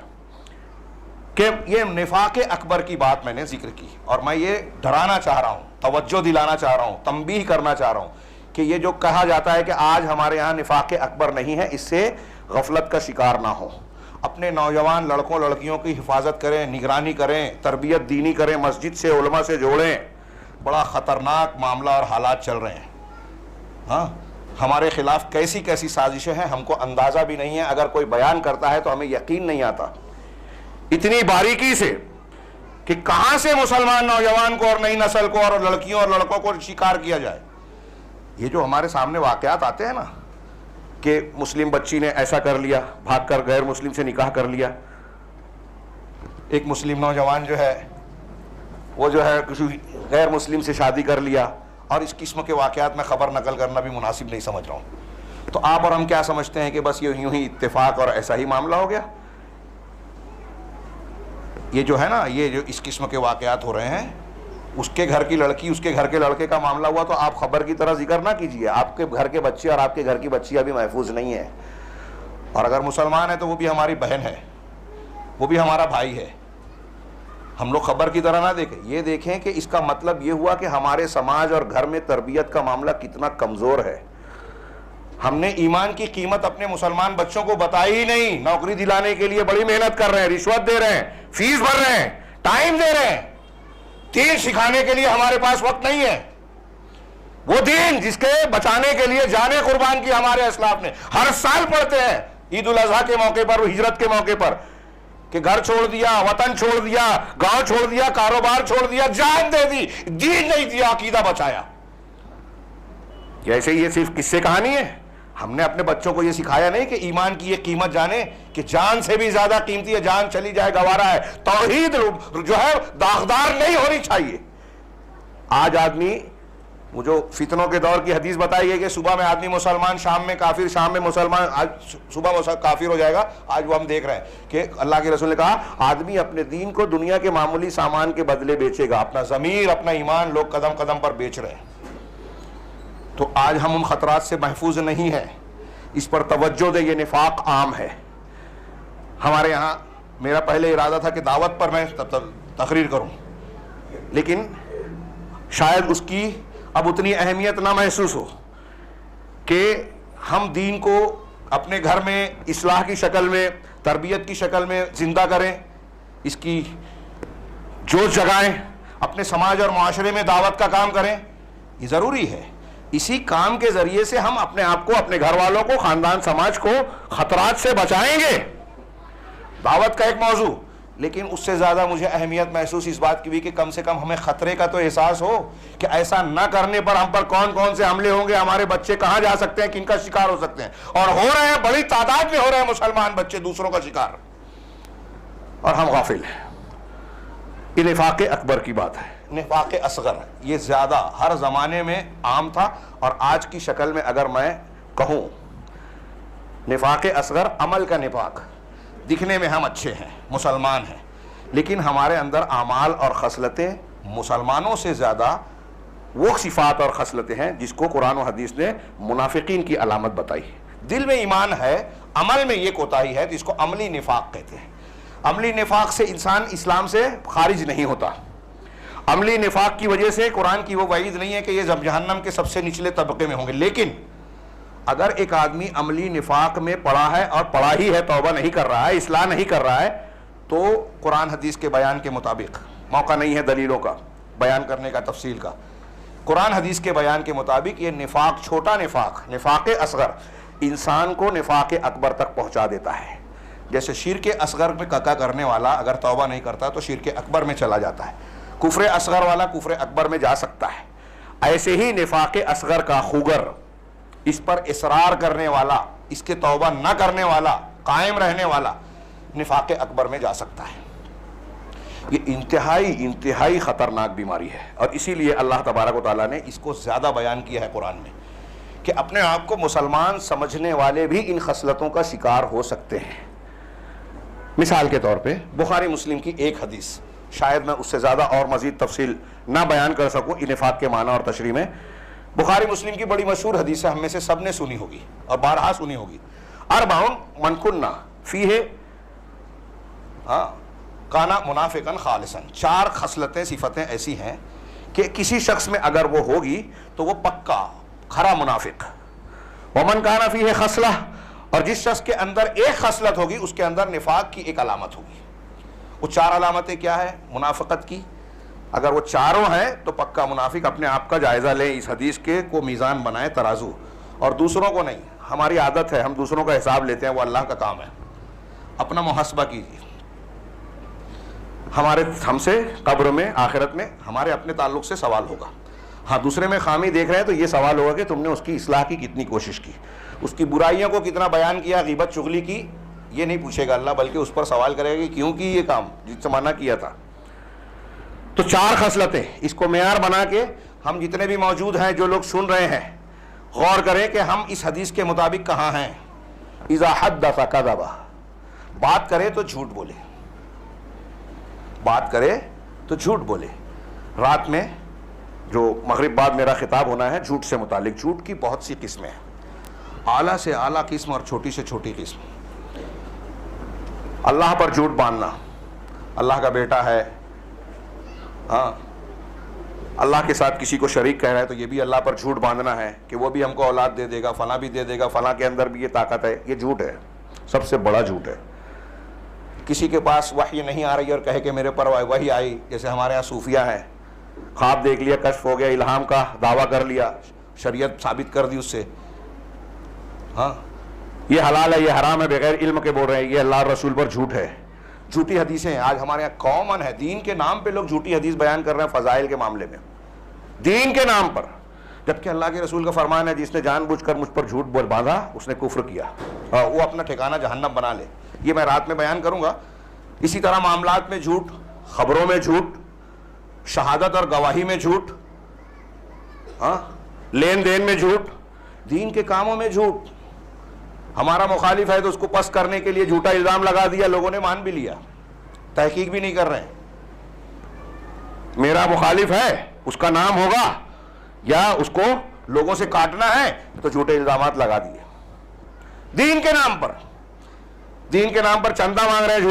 کہ یہ نفاق اکبر کی بات میں نے ذکر کی, اور میں یہ ڈرانا چاہ رہا ہوں, توجہ دلانا چاہ رہا ہوں, تنبیہ کرنا چاہ رہا ہوں کہ یہ جو کہا جاتا ہے کہ آج ہمارے یہاں نفاق اکبر نہیں ہے, اس سے غفلت کا شکار نہ ہو. اپنے نوجوان لڑکوں لڑکیوں کی حفاظت کریں, نگرانی کریں, تربیت دینی کریں, مسجد سے علماء سے جوڑیں. بڑا خطرناک معاملہ اور حالات چل رہے ہیں. ہاں, ہمارے خلاف کیسی کیسی سازشیں ہیں ہم کو اندازہ بھی نہیں ہے. اگر کوئی بیان کرتا ہے تو ہمیں یقین نہیں آتا اتنی باریکی سے کہ کہاں سے مسلمان نوجوان کو اور نئی نسل کو اور لڑکیوں اور لڑکوں کو شکار کیا جائے. یہ جو ہمارے سامنے واقعات آتے ہیں نا, کہ مسلم بچی نے ایسا کر لیا, بھاگ کر غیر مسلم سے نکاح کر لیا, ایک مسلم نوجوان جو ہے وہ جو ہے کسی غیر مسلم سے شادی کر لیا, اور اس قسم کے واقعات میں خبر نقل کرنا بھی مناسب نہیں سمجھ رہا ہوں. تو آپ اور ہم کیا سمجھتے ہیں کہ بس یہ یوں ہی اتفاق اور ایسا ہی معاملہ ہو گیا؟ یہ جو ہے نا, یہ جو اس قسم کے واقعات ہو رہے ہیں, اس کے گھر کی لڑکی اس کے گھر کے لڑکے کا معاملہ ہوا تو آپ خبر کی طرح ذکر نہ کیجئے. آپ کے گھر کے بچے اور آپ کے گھر کی بچی ابھی محفوظ نہیں ہے, اور اگر مسلمان ہے تو وہ بھی ہماری بہن ہے, وہ بھی ہمارا بھائی ہے. ہم لوگ خبر کی طرح نہ دیکھیں, یہ دیکھیں کہ اس کا مطلب یہ ہوا کہ ہمارے سماج اور گھر میں تربیت کا معاملہ کتنا کمزور ہے. ہم نے ایمان کی قیمت اپنے مسلمان بچوں کو بتائی ہی نہیں. نوکری دلانے کے لیے بڑی محنت کر رہے ہیں, رشوت دے رہے ہیں, فیس بھر رہے ہیں, ٹائم دے رہے ہیں. دین سکھانے کے لیے ہمارے پاس وقت نہیں ہے. وہ دین جس کے بچانے کے لیے جانیں قربان کی ہمارے اسلاف نے. ہر سال پڑھتے ہیں عید الاضحیٰ کے موقع پر, ہجرت کے موقع پر, کہ گھر چھوڑ دیا, وطن چھوڑ دیا, گاؤں چھوڑ دیا, کاروبار چھوڑ دیا, جان دے دی, دین نہیں دیا, عقیدہ بچایا. جیسے یہ صرف قصے کہانی ہے. ہم نے اپنے بچوں کو یہ سکھایا نہیں کہ ایمان کی یہ قیمت جانے کہ جان سے بھی زیادہ قیمتی ہے, جان چلی جائے گوارا ہے. توحید جو ہے داغدار نہیں ہونی چاہیے. آج آدمی, وہ جو فتنوں کے دور کی حدیث بتائی گئی کہ صبح میں آدمی مسلمان, شام میں کافر, شام میں مسلمان, آج صبح کافر ہو جائے گا. آج وہ ہم دیکھ رہے ہیں کہ اللہ کے رسول نے کہا آدمی اپنے دین کو دنیا کے معمولی سامان کے بدلے بیچے گا. اپنا ضمیر, اپنا ایمان لوگ قدم قدم پر بیچ رہے ہیں. تو آج ہم ان خطرات سے محفوظ نہیں ہیں, اس پر توجہ دے. یہ نفاق عام ہے ہمارے یہاں. میرا پہلے ارادہ تھا کہ دعوت پر میں تقریر کروں, لیکن شاید اس کی اب اتنی اہمیت نہ محسوس ہو کہ ہم دین کو اپنے گھر میں اصلاح کی شکل میں, تربیت کی شکل میں زندہ کریں, اس کی جوش جگائیں, اپنے سماج اور معاشرے میں دعوت کا کام کریں. یہ ضروری ہے. اسی کام کے ذریعے سے ہم اپنے آپ کو, اپنے گھر والوں کو, خاندان سماج کو خطرات سے بچائیں گے. دعوت کا ایک موضوع, لیکن اس سے زیادہ مجھے اہمیت محسوس اس بات کی بھی کہ کم سے کم ہمیں خطرے کا تو احساس ہو کہ ایسا نہ کرنے پر ہم پر کون کون سے حملے ہوں گے, ہمارے بچے کہاں جا سکتے ہیں, کن کا شکار ہو سکتے ہیں, اور ہو رہے ہیں, بڑی تعداد میں ہو رہے ہیں مسلمان بچے دوسروں کا شکار, اور ہم غافل ہیں. یہ نفاق اکبر کی بات ہے. نفاق اصغر یہ زیادہ ہر زمانے میں عام تھا, اور آج کی شکل میں اگر میں کہوں نفاق اصغر عمل کا نفاق, دکھنے میں ہم اچھے ہیں, مسلمان ہیں, لیکن ہمارے اندر اعمال اور خصلتیں مسلمانوں سے زیادہ وہ صفات اور خصلتیں ہیں جس کو قرآن و حدیث نے منافقین کی علامت بتائی. دل میں ایمان ہے, عمل میں یہ کوتاہی ہے, جس کو عملی نفاق کہتے ہیں. عملی نفاق سے انسان اسلام سے خارج نہیں ہوتا. عملی نفاق کی وجہ سے قرآن کی وہ وعید نہیں ہے کہ یہ جہنم کے سب سے نچلے طبقے میں ہوں گے. لیکن اگر ایک آدمی عملی نفاق میں پڑا ہے اور پڑا ہی ہے, توبہ نہیں کر رہا ہے, اصلاح نہیں کر رہا ہے, تو قرآن حدیث کے بیان کے مطابق, موقع نہیں ہے دلیلوں کا بیان کرنے کا تفصیل کا, قرآن حدیث کے بیان کے مطابق یہ نفاق, چھوٹا نفاق, نفاق اصغر, انسان کو نفاق اکبر تک پہنچا دیتا ہے. جیسے شرک اصغر میں ککا کرنے والا اگر توبہ نہیں کرتا تو شرک اکبر میں چلا جاتا ہے, کفر اصغر والا کفر اکبر میں جا سکتا ہے. ایسے ہی نفاق اصغر کا خوگر, اس پر اصرار کرنے والا, اس کے توبہ نہ کرنے والا, قائم رہنے والا, نفاق اکبر میں جا سکتا ہے. یہ انتہائی خطرناک بیماری ہے, اور اسی لیے اللہ تبارک و تعالیٰ نے اس کو زیادہ بیان کیا ہے قرآن میں کہ اپنے آپ کو مسلمان سمجھنے والے بھی ان خصلتوں کا شکار ہو سکتے ہیں. مثال کے طور پہ بخاری مسلم کی ایک حدیث, شاید میں اس سے زیادہ اور مزید تفصیل نہ بیان کر سکوں نفاق کے معنی اور تشریح میں. بخاری مسلم کی بڑی مشہور حدیث ہے, ہم میں سے سب نے سنی ہوگی اور بارہا سنی ہوگی. اربعون من کن فیہ کانا منافقا خالصا, 4 خصلتیں, صفتیں ایسی ہیں کہ کسی شخص میں اگر وہ ہوگی تو وہ پکا کھرا منافق. ومن کانا فیہ خصلہ, اور جس شخص کے اندر ایک خصلت ہوگی اس کے اندر نفاق کی ایک علامت ہوگی. وہ 4 علامتیں کیا ہے منافقت کی؟ اگر وہ چاروں ہیں تو پکا منافق. اپنے آپ کا جائزہ لیں, اس حدیث کے کو میزان بنائیں, ترازو, اور دوسروں کو نہیں. ہماری عادت ہے ہم دوسروں کا حساب لیتے ہیں, وہ اللہ کا کام ہے. اپنا محاسبہ کیجیے. ہم سے قبر میں, آخرت میں ہمارے اپنے تعلق سے سوال ہوگا. ہاں دوسرے میں خامی دیکھ رہے ہیں تو یہ سوال ہوگا کہ تم نے اس کی اصلاح کی کتنی کوشش کی, اس کی برائیوں کو کتنا بیان کیا, غیبت چغلی کی. یہ نہیں پوچھے گا اللہ, بلکہ اس پر سوال کرے گا کہ کیوں کی یہ کام جس سے منع کیا تھا. تو 4 خصلتیں, اس کو معیار بنا کے ہم جتنے بھی موجود ہیں, جو لوگ سن رہے ہیں, غور کریں کہ ہم اس حدیث کے مطابق کہاں ہیں. اذا حدث کذب, بات کرے تو جھوٹ بولے, بات کرے تو جھوٹ بولے. رات میں جو مغرب بعد میرا خطاب ہونا ہے جھوٹ سے متعلق, جھوٹ کی بہت سی قسمیں ہیں, اعلیٰ سے اعلیٰ قسم اور چھوٹی سے چھوٹی قسم. اللہ پر جھوٹ باندھنا, اللہ کا بیٹا ہے, ہاں اللہ کے ساتھ کسی کو شریک کہہ رہا ہے تو یہ بھی اللہ پر جھوٹ باندھنا ہے کہ وہ بھی ہم کو اولاد دے دے گا, فلاں بھی دے دے گا, فلاں کے اندر بھی یہ طاقت ہے. یہ جھوٹ ہے, سب سے بڑا جھوٹ ہے. کسی کے پاس وحی نہیں آ رہی اور کہے کہ میرے پر وحی آئی, جیسے ہمارے یہاں صوفیہ ہیں, خواب دیکھ لیا, کشف ہو گیا, الہام کا دعویٰ کر لیا, شریعت ثابت کر دی اس سے, ہاں یہ حلال ہے یہ حرام ہے, بغیر علم کے بول رہے ہیں, یہ اللہ اور رسول پر جھوٹ ہے. جھوٹی حدیثیں آج ہمارے یہاں کامن ہے, دین کے نام پہ لوگ جھوٹی حدیث بیان کر رہے ہیں فضائل کے معاملے میں, دین کے نام پر, جبکہ اللہ کے رسول کا فرمان ہے جس نے جان بوجھ کر مجھ پر جھوٹ بول باندھا اس نے کفر کیا, وہ اپنا ٹھکانہ جہنم بنا لے. یہ میں رات میں بیان کروں گا. اسی طرح معاملات میں جھوٹ, خبروں میں جھوٹ, شہادت اور گواہی میں جھوٹ, ہاں لین دین میں جھوٹ, دین کے کاموں میں جھوٹ. ہمارا مخالف ہے تو اس کو پس کرنے کے لیے جھوٹا الزام لگا دیا, لوگوں نے مان بھی لیا, تحقیق بھی نہیں کر رہے ہیں. میرا مخالف ہے, اس کا نام ہوگا یا اس کو لوگوں سے کاٹنا ہے تو جھوٹے الزامات لگا دیے. دین کے نام پر, دین کے نام پر چندہ مانگ رہے ہیں,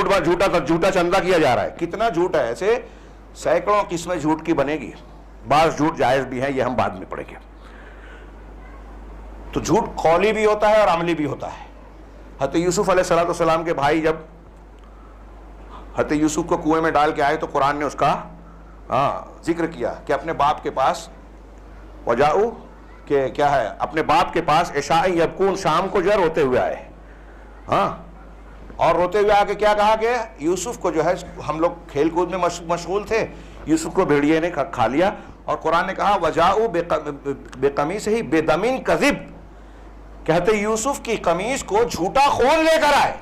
جھوٹا چندہ کیا جا رہا ہے. کتنا جھوٹ ہے, ایسے سینکڑوں قسمیں جھوٹ کی بنے گی. بعض جھوٹ جائز بھی ہیں, یہ ہم بعد میں پڑھیں گے. تو جھوٹ قولی بھی ہوتا ہے اور عملی بھی ہوتا ہے. حضرت یوسف علیہ السلام کے بھائی جب حضرت یوسف کو کنویں میں ڈال کے آئے تو قرآن نے اس کا ذکر کیا کہ اپنے باپ کے پاس وجاؤ, کہ کیا ہے, اپنے باپ کے پاس عشاء یبکون, شام کو جو روتے ہوئے آئے, ہاں, اور روتے ہوئے آ کے کیا کہا کہ یوسف کو جو ہے ہم لوگ کھیل کود میں مشغول تھے, یوسف کو بھیڑیے نے کھا لیا. اور قرآن نے کہا وجاؤ بقمیصہ بدم کذب, کہتے یوسف کی قمیص کو جھوٹا خون لے کر آئے.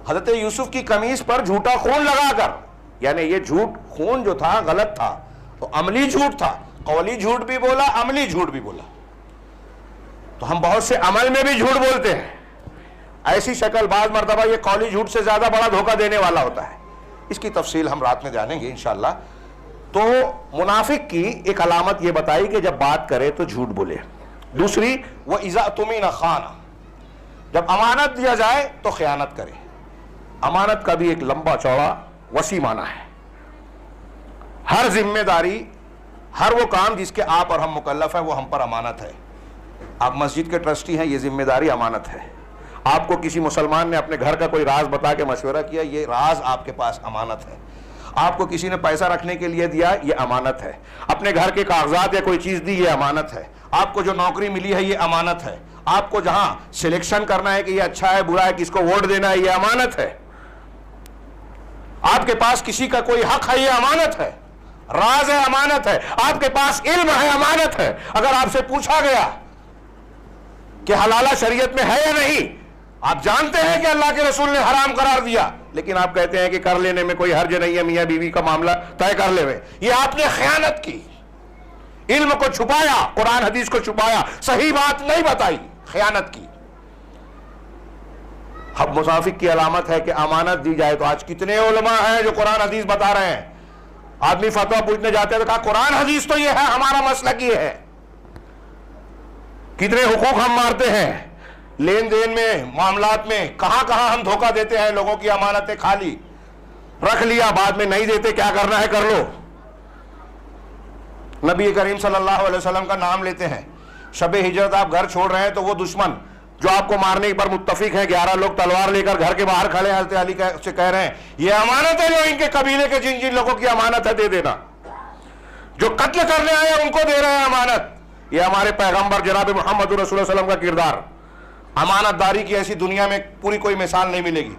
حضرت یوسف کی قمیص پر جھوٹا خون لگا کر, یعنی یہ جھوٹ خون جو تھا غلط تھا, تو عملی جھوٹ تھا, قولی جھوٹ بھی بولا, عملی جھوٹ بھی بولا. تو ہم بہت سے عمل میں بھی جھوٹ بولتے ہیں, ایسی شکل بعض مرتبہ یہ قولی جھوٹ سے زیادہ بڑا دھوکہ دینے والا ہوتا ہے. اس کی تفصیل ہم رات میں جانیں گے انشاءاللہ. تو منافق کی ایک علامت یہ بتائی کہ جب بات کرے تو جھوٹ بولے. دوسری وَإِذَا اؤْتُمِنَ خَانَ, جب امانت دیا جائے تو خیانت کرے. امانت کا بھی ایک لمبا چوڑا وسیع معنی ہے. ہر ذمہ داری, ہر وہ کام جس کے آپ اور ہم مکلف ہیں وہ ہم پر امانت ہے. آپ مسجد کے ٹرسٹی ہیں, یہ ذمہ داری امانت ہے. آپ کو کسی مسلمان نے اپنے گھر کا کوئی راز بتا کے مشورہ کیا, یہ راز آپ کے پاس امانت ہے. آپ کو کسی نے پیسہ رکھنے کے لیے دیا, یہ امانت ہے. اپنے گھر کے کاغذات یا کوئی چیز دی, یہ امانت ہے. آپ کو جو نوکری ملی ہے یہ امانت ہے. آپ کو جہاں سلیکشن کرنا ہے کہ یہ اچھا ہے برا ہے, کس کو ووٹ دینا ہے, یہ امانت ہے. آپ کے پاس کسی کا کوئی حق ہے, یہ امانت ہے. راز ہے, امانت ہے. آپ کے پاس علم ہے, امانت ہے. اگر آپ سے پوچھا گیا کہ حلالہ شریعت میں ہے یا نہیں, آپ جانتے ہیں کہ اللہ کے رسول نے حرام قرار دیا, لیکن آپ کہتے ہیں کہ کر لینے میں کوئی حرج نہیں ہے, میاں بیوی کا معاملہ طے کر لے ہوئے, یہ آپ نے خیانت کی. علم کو چھپایا, قرآن حدیث کو چھپایا, صحیح بات نہیں بتائی, خیانت کی. اب منافق کی علامت ہے کہ امانت دی جائے. تو آج کتنے علماء ہیں جو قرآن حدیث بتا رہے ہیں, آدمی فتویٰ پوچھنے جاتے ہیں تو کہا قرآن حدیث تو یہ ہے, ہمارا مسلک یہ ہے. کتنے حقوق ہم مارتے ہیں لین دین میں, معاملات میں, کہاں کہاں ہم دھوکہ دیتے ہیں. لوگوں کی امانتیں خالی رکھ لیا, بعد میں نہیں دیتے, کیا کرنا ہے کر لو. نبی کریم صلی اللہ علیہ وسلم کا نام لیتے ہیں, شب ہجرت آپ گھر چھوڑ رہے ہیں تو وہ دشمن جو آپ کو مارنے پر متفق ہیں, 11 لوگ تلوار لے کر گھر کے باہر کھڑے ہیں, حضرت علی سے کہہ رہے ہیں یہ امانت ہے جو ان کے قبیلے کے جن جن لوگوں کی امانت ہے دے دینا. جو قتل کرنے آئے ان کو دے رہے ہیں امانت. یہ ہمارے پیغمبر جناب محمد رسول اللہ صلی اللہ علیہ وسلم کا کردار. امانت داری کی ایسی دنیا میں پوری کوئی مثال نہیں ملے گی.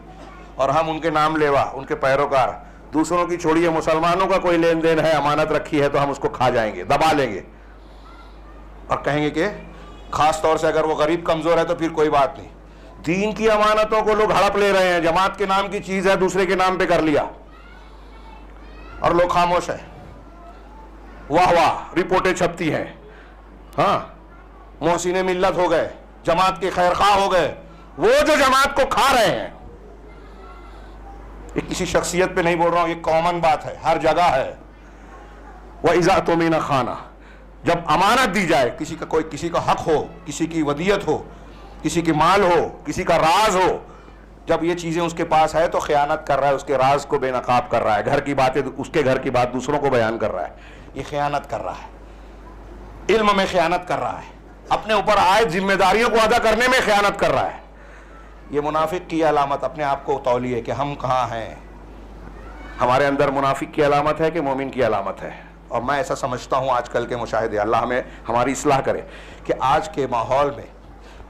اور ہم ان کے نام لیوا, ان کے پیروکار, دوسروں کی چھوڑیے, مسلمانوں کا کوئی لین دین ہے, امانت رکھی ہے تو ہم اس کو کھا جائیں گے, دبا لیں گے, اور کہیں گے کہ خاص طور سے اگر وہ غریب کمزور ہے تو پھر کوئی بات نہیں. دین کی امانتوں کو لوگ ہڑپ لے رہے ہیں, جماعت کے نام کی چیز ہے دوسرے کے نام پہ کر لیا, اور لوگ خاموش ہیں. واہ واہ رپورٹیں چھپتی ہیں, ہاں محسن ملت ہو گئے, جماعت کے خیر خواہ ہو گئے, وہ جو جماعت کو کھا رہے ہیں. یہ کسی شخصیت پہ نہیں بول رہا ہوں, یہ کامن بات ہے, ہر جگہ ہے. وَإِذَا اؤْتُمِنَ خَانَ, جب امانت دی جائے, کسی کا کوئی کسی کا حق ہو, کسی کی ودیت ہو, کسی کی مال ہو, کسی کا راز ہو, جب یہ چیزیں اس کے پاس ہے تو خیانت کر رہا ہے, اس کے راز کو بے نقاب کر رہا ہے, گھر کی باتیں, اس کے گھر کی بات دوسروں کو بیان کر رہا ہے, یہ خیانت کر رہا ہے. علم میں خیانت کر رہا ہے, اپنے اوپر عائد ذمہ داریوں کو ادا کرنے میں خیانت کر رہا ہے. یہ منافق کی علامت, اپنے آپ کو تولیے کہ ہم کہاں ہیں. ہمارے اندر منافق کی علامت ہے کہ مومن کی علامت ہے. اور میں ایسا سمجھتا ہوں آج کل کے مشاہدے, اللہ ہمیں ہماری اصلاح کرے, کہ آج کے ماحول میں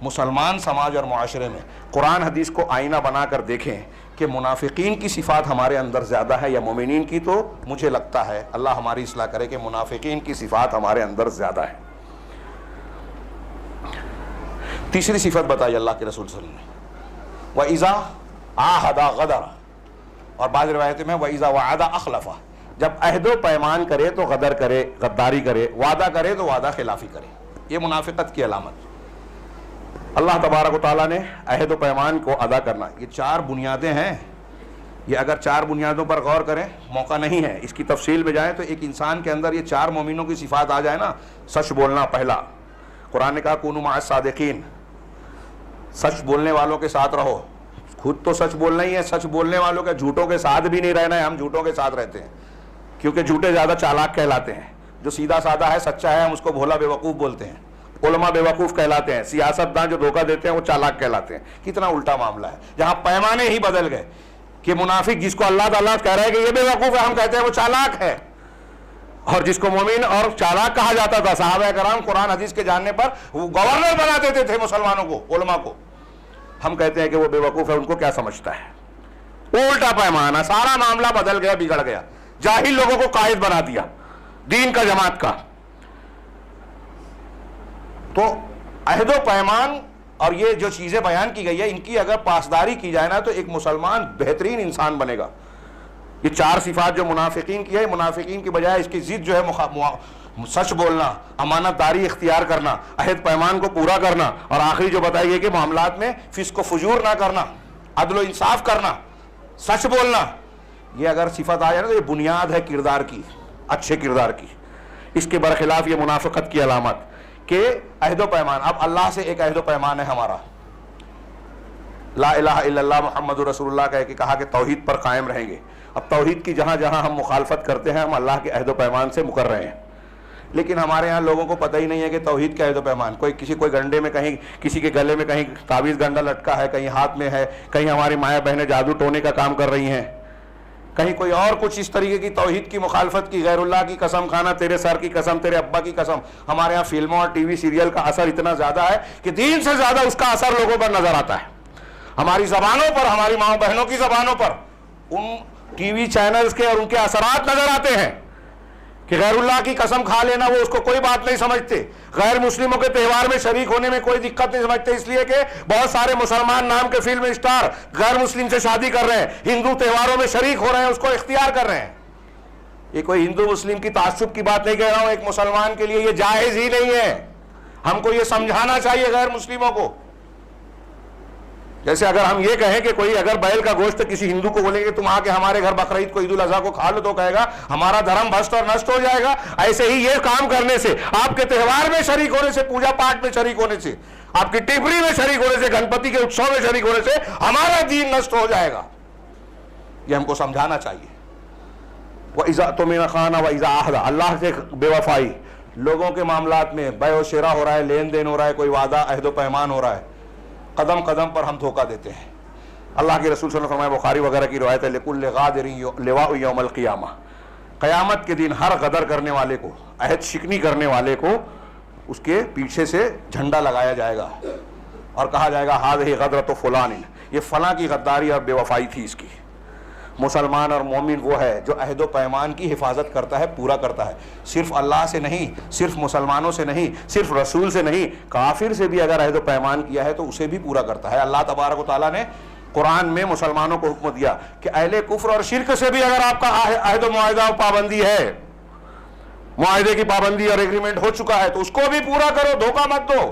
مسلمان سماج اور معاشرے میں قرآن حدیث کو آئینہ بنا کر دیکھیں کہ منافقین کی صفات ہمارے اندر زیادہ ہے یا مومنین کی. تو مجھے لگتا ہے, اللہ ہماری اصلاح کرے, کہ منافقین کی صفات ہمارے اندر زیادہ ہے. تیسری صفت بتائی اللہ کے رسول صلی اللہ علیہ وسلم نے, وَإِذَا عَاهَدَ غَدَرَ, اور بعض روایتوں میں وَإِذَا وَعَدَ أَخْلَفَ, جب عہد و پیمان کرے تو غدر کرے, غداری کرے, وعدہ کرے تو وعدہ خلافی کرے. یہ منافقت کی علامت. اللہ تبارک و تعالیٰ نے عہد و پیمان کو ادا کرنا, یہ 4 بنیادیں ہیں. یہ اگر 4 بنیادوں پر غور کریں, موقع نہیں ہے اس کی تفصیل میں جائیں, تو ایک انسان کے اندر یہ 4 مومنوں کی صفات آ جائے نا. سچ بولنا پہلا, قرآن نے کہا کونوا مع الصادقین, سچ بولنے والوں کے ساتھ رہو. خود تو سچ بولنا ہی ہے, سچ بولنے والوں کے, جھوٹوں کے ساتھ بھی نہیں رہنا ہے. ہم جھوٹوں کے ساتھ رہتے ہیں کیونکہ جھوٹے زیادہ چالاک کہلاتے ہیں. جو سیدھا سادہ ہے, سچا ہے, ہم اس کو بھولا بیوقوف بولتے ہیں. علماء بیوقوف کہلاتے ہیں, سیاستداں جو دھوکہ دیتے ہیں وہ چالاک کہلاتے ہیں. کتنا الٹا معاملہ ہے, جہاں پیمانے ہی بدل گئے کہ منافق جس کو اللہ تعالیٰ کہہ رہا ہے کہ یہ بیوقوف ہے, ہم کہتے ہیں وہ چالاک ہے. اور جس کو مومن اور چالاک کہا جاتا تھا, صحابہ کرام قرآن حدیث کے جاننے پر وہ گورنر بنا دیتے تھے مسلمانوں کو, علماء کو. ہم کہتے ہیں کہ وہ بے وقوف ہے، ان کو کیا سمجھتا ہے؟ الٹا پیمانہ، سارا معاملہ بدل گیا، بگڑ گیا، جاہل لوگوں کو قائد بنا دیا دین کا، جماعت کا۔ تو عہد و پیمان اور یہ جو چیزیں بیان کی گئی ہے، ان کی اگر پاسداری کی جائے نا تو ایک مسلمان بہترین انسان بنے گا۔ یہ 4 صفات جو منافقین کی ہے، منافقین کی بجائے اس کی ضد جو ہے سچ بولنا، امانت داری اختیار کرنا، عہد پیمان کو پورا کرنا، اور آخری جو بتائی ہے کہ معاملات میں فسق و فجور نہ کرنا، عدل و انصاف کرنا، سچ بولنا، یہ اگر صفت آ جائے نا تو یہ بنیاد ہے کردار کی، اچھے کردار کی۔ اس کے برخلاف یہ منافقت کی علامت کہ عہد و پیمان، اب اللہ سے ایک عہد و پیمان ہے ہمارا، لا الہ الا اللہ محمد رسول اللہ کہہ کے کہا کہ توحید پر قائم رہیں گے۔ اب توحید کی جہاں جہاں ہم مخالفت کرتے ہیں، ہم اللہ کے عہد و پیمان سے مکر رہے ہیں، لیکن ہمارے ہاں لوگوں کو پتہ ہی نہیں ہے کہ توحید کا عہد و پیمان، کوئی گنڈے میں کہیں، کسی کے گلے میں کہیں تعویذ گنڈا لٹکا ہے، کہیں ہاتھ میں ہے، کہیں ہماری مائیں بہنیں جادو ٹونے کا کام کر رہی ہیں، کہیں کوئی اور کچھ اس طریقے کی توحید کی مخالفت کی، غیر اللہ کی قسم کھانا، تیرے سر کی قسم، تیرے ابا کی قسم۔ ہمارے ہاں فلموں اور ٹی وی سیریل کا اثر اتنا زیادہ ہے کہ دین سے زیادہ اس کا اثر لوگوں پر نظر آتا ہے، ہماری زبانوں پر، ہماری ماں بہنوں کی زبانوں پر ان ٹی وی چینلز کے اور ان کے اثرات نظر آتے ہیں کہ غیر اللہ کی قسم کھا لینا وہ اس کو کوئی بات نہیں سمجھتے، غیر مسلموں کے تہوار میں شریک ہونے میں کوئی دقت نہیں سمجھتے، اس لیے کہ بہت سارے مسلمان نام کے فلم اسٹار غیر مسلم سے شادی کر رہے ہیں، ہندو تہواروں میں شریک ہو رہے ہیں، اس کو اختیار کر رہے ہیں۔ یہ کوئی ہندو مسلم کی تعصب کی بات نہیں کہہ رہا ہوں، ایک مسلمان کے لیے یہ جائز ہی نہیں ہے، ہم کو یہ سمجھانا چاہیے غیر مسلموں کو۔ جیسے اگر ہم یہ کہیں کہ کوئی اگر بیل کا گوشت کسی ہندو کو بولیں گے تم آ کے ہمارے گھر بقرعید کو، عید الاضحیٰ کو کھا لو، تو کہے گا ہمارا دھرم بھسٹ اور نشٹ ہو جائے گا۔ ایسے ہی یہ کام کرنے سے، آپ کے تہوار میں شریک ہونے سے، پوجا پاٹ میں شریک ہونے سے، آپ کی ٹپری میں شریک ہونے سے، گنپتی کے اتسو میں شریک ہونے سے ہمارا دین نشٹ ہو جائے گا۔ یہ ہم کو سمجھانا چاہیے۔ وَإِذَا اؤْتُمِنَ خَانَ وَإِذَا عَهْدَ، اللہ سے بے وفائی، لوگوں کے معاملات میں بیع و شراء ہو رہا ہے، لین دین ہو رہا ہے، کوئی وعدہ عہد و پیمان ہو رہا ہے، قدم قدم پر ہم دھوکہ دیتے ہیں۔ اللہ کے رسول صلی اللہ علیہ وسلم، بخاری وغیرہ کی روایت ہے، لِكُلِّ غَادِرٍ لِوَاءُ يَوْمَ الْقِيَامَةِ، قیامت کے دن ہر غدر کرنے والے کو، عہد شکنی کرنے والے کو اس کے پیچھے سے جھنڈا لگایا جائے گا اور کہا جائے گا هذه غدرۃ فلان، یہ فلاں کی غداری اور بے وفائی تھی اس کی۔ مسلمان اور مومن وہ ہے جو عہد و پیمان کی حفاظت کرتا ہے، پورا کرتا ہے، صرف اللہ سے نہیں، صرف مسلمانوں سے نہیں، صرف رسول سے نہیں، کافر سے بھی اگر عہد و پیمان کیا ہے تو اسے بھی پورا کرتا ہے۔ اللہ تبارک و تعالیٰ نے قرآن میں مسلمانوں کو حکم دیا کہ اہل کفر اور شرک سے بھی اگر آپ کا عہد و معاہدہ و پابندی ہے، معاہدے کی پابندی اور ایگریمنٹ ہو چکا ہے تو اس کو بھی پورا کرو، دھوکہ مت دو۔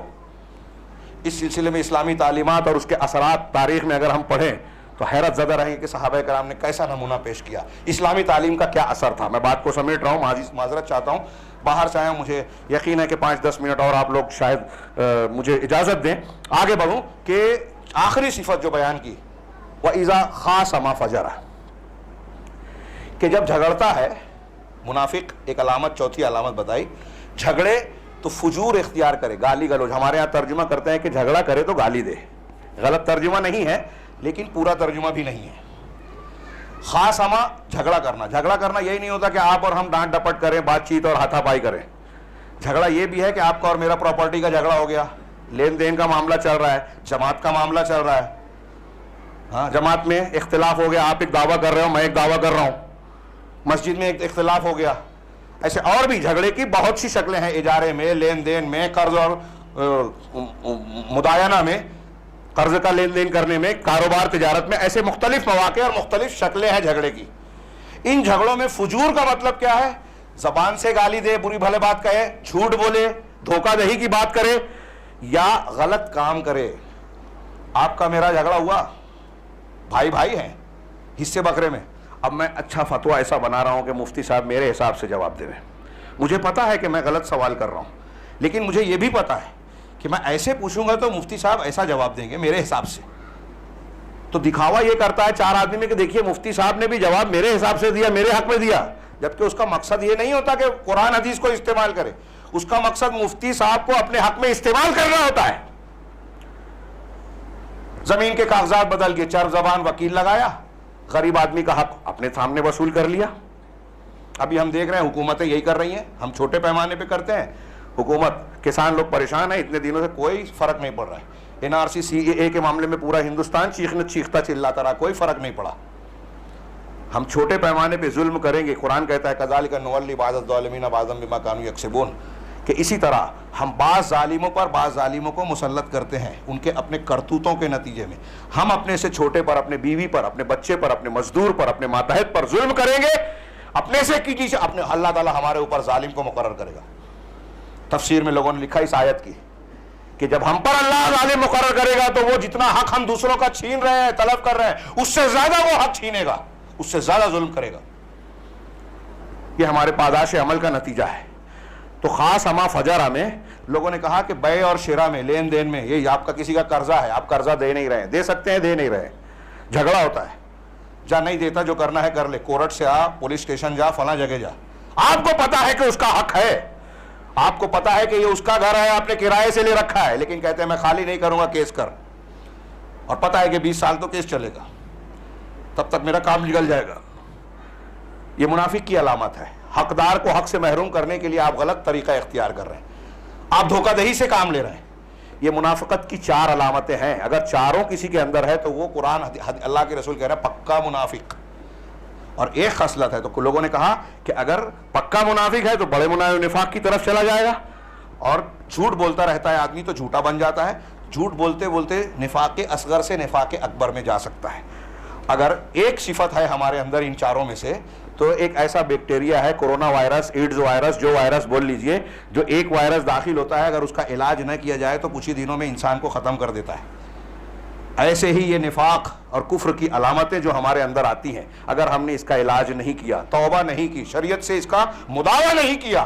اس سلسلے میں اسلامی تعلیمات اور اس کے اثرات تاریخ میں اگر ہم پڑھیں تو حیرت زدہ رہیں کہ صحابہ کرام نے کیسا نمونہ پیش کیا، اسلامی تعلیم کا کیا اثر تھا۔ میں بات کو سمیٹ رہا ہوں، معذرت چاہتا ہوں، باہر سے آیا ہوں، مجھے یقین ہے کہ 5-10 منٹ اور آپ لوگ شاید مجھے اجازت دیں آگے بڑھوں کہ آخری صفت جو بیان کی، وَإِذَا خَاصَمَ فَجَرَ، کہ جب جھگڑتا ہے منافق، ایک علامت، چوتھی علامت بتائی، جھگڑے تو فجور اختیار کرے، گالی گلوچ، ہمارے ہاں ترجمہ کرتے ہیں کہ جھگڑا کرے تو گالی دے، غلط ترجمہ نہیں ہے لیکن پورا ترجمہ بھی نہیں ہے۔ خاص ہما جھگڑا کرنا یہی نہیں ہوتا کہ آپ اور ہم ڈانٹ ڈپٹ کریں، بات چیت اور ہاتھا پائی کریں۔ جھگڑا یہ بھی ہے کہ آپ کا اور میرا پراپرٹی کا جھگڑا ہو گیا، لین دین کا معاملہ چل رہا ہے، جماعت کا معاملہ چل رہا ہے، ہاں جماعت میں اختلاف ہو گیا، آپ ایک دعویٰ کر رہے ہو، میں ایک دعویٰ کر رہا ہوں، مسجد میں ایک اختلاف ہو گیا۔ ایسے اور بھی جھگڑے کی بہت سی شکلیں ہیں، اجارے میں، لین دین میں، قرض اور مداینہ میں، قرض کا لین دین کرنے میں، کاروبار تجارت میں، ایسے مختلف مواقع اور مختلف شکلیں ہیں جھگڑے کی۔ ان جھگڑوں میں فجور کا مطلب کیا ہے؟ زبان سے گالی دے، بری بھلے بات کہے، جھوٹ بولے، دھوکہ دہی کی بات کرے یا غلط کام کرے۔ آپ کا میرا جھگڑا ہوا، بھائی بھائی ہیں، حصے بکرے میں، اب میں اچھا فتویٰ ایسا بنا رہا ہوں کہ مفتی صاحب میرے حساب سے جواب دے رہے ہیں، مجھے پتا ہے کہ میں غلط سوال کر رہا ہوں، لیکن مجھے یہ بھی پتا ہے کہ میں ایسے پوچھوں گا تو مفتی صاحب ایسا جواب دیں گے میرے حساب سے۔ تو دکھاوا یہ کرتا ہے 4 آدمی میں کہ دیکھیے مفتی صاحب نے بھی جواب میرے حساب سے دیا، میرے حق میں دیا، جبکہ اس کا مقصد یہ نہیں ہوتا کہ قرآن حدیث کو استعمال کرے، اس کا مقصد مفتی صاحب کو اپنے حق میں استعمال کرنا ہوتا ہے۔ زمین کے کاغذات بدل گئے، چرب زبان وکیل لگایا، غریب آدمی کا حق اپنے سامنے وصول کر لیا۔ ابھی ہم دیکھ رہے ہیں حکومتیں یہی کر رہی ہیں، ہم چھوٹے پیمانے پہ کرتے ہیں، حکومت، کسان لوگ پریشان ہیں، اتنے دنوں سے کوئی فرق نہیں پڑ رہا ہے۔ NRC CAA کے معاملے میں پورا ہندوستان چیختا چلاتا رہا, کوئی فرق نہیں پڑا. ہم چھوٹے پیمانے پہ ظلم کریں گے, قرآن کہتا ہے کذالک نولی بعض الظالمین بعضا بما کانوا یکسبون, کہ اسی طرح ہم بعض ظالموں پر بعض ظالموں کو مسلط کرتے ہیں ان کے اپنے کرتوتوں کے نتیجے میں. ہم اپنے سے چھوٹے پر, اپنے بیوی پر, اپنے بچے پر, اپنے مزدور پر, اپنے ماتحت پر ظلم کریں گے, اپنے سے کی چیز اپنے, اللہ تعالیٰ ہمارے اوپر ظالم کو مقرر کرے گا. تفسیر میں لوگوں نے لکھا اس آیت کی کہ جب ہم پر اللہ ظالم مقرر کرے گا تو وہ جتنا حق ہم دوسروں کا چھین رہے ہیں, طلب کر رہے ہیں, اس سے زیادہ وہ حق چھینے گا, اس سے زیادہ ظلم کرے گا. یہ ہمارے پاداش عمل کا نتیجہ ہے. تو خاص ہما فجرہ میں لوگوں نے کہا کہ بے اور شرا میں, لین دین میں, یہ آپ کا کسی کا قرضہ ہے, آپ قرضہ دے نہیں رہے ہیں, دے سکتے ہیں دے نہیں رہے, جھگڑا ہوتا ہے, جا نہیں دیتا, جو کرنا ہے کر لے, کورٹ سے آ, پولیس اسٹیشن جا, فلاں جگہ جا, آپ کو پتا ہے کہ اس کا حق ہے, آپ کو پتا ہے کہ یہ اس کا گھر ہے, آپ نے کرائے سے لے رکھا ہے, لیکن کہتے ہیں میں خالی نہیں کروں گا, کیس کر, اور پتا ہے کہ 20 سال تو کیس چلے گا, تب تک میرا کام نکل جائے گا. یہ منافق کی علامت ہے. حقدار کو حق سے محروم کرنے کے لیے آپ غلط طریقہ اختیار کر رہے ہیں, آپ دھوکہ دہی سے کام لے رہے ہیں. یہ منافقت کی 4 علامتیں ہیں. اگر چاروں کسی کے اندر ہے تو وہ قرآن اللہ کے رسول کہہ رہے ہیں پکا منافق. اور ایک خصلت ہے, تو لوگوں نے کہا کہ اگر پکا منافق ہے تو بڑے نفاق کی طرف چلا جائے گا, اور جھوٹ بولتا رہتا ہے آدمی تو جھوٹا بن جاتا ہے, جھوٹ بولتے بولتے نفاق اصغر سے نفاق اکبر میں جا سکتا ہے. اگر ایک صفت ہے ہمارے اندر ان چاروں میں سے, تو ایک ایسا بیکٹیریا ہے, کورونا وائرس, ایڈز وائرس, جو وائرس بول لیجئے, جو ایک وائرس داخل ہوتا ہے, اگر اس کا علاج نہ کیا جائے تو کچھ ہی دنوں میں انسان کو ختم کر دیتا ہے. ایسے ہی یہ نفاق اور کفر کی علامتیں جو ہمارے اندر آتی ہیں, اگر ہم نے اس کا علاج نہیں کیا, توبہ نہیں کی, شریعت سے اس کا مداوع نہیں کیا,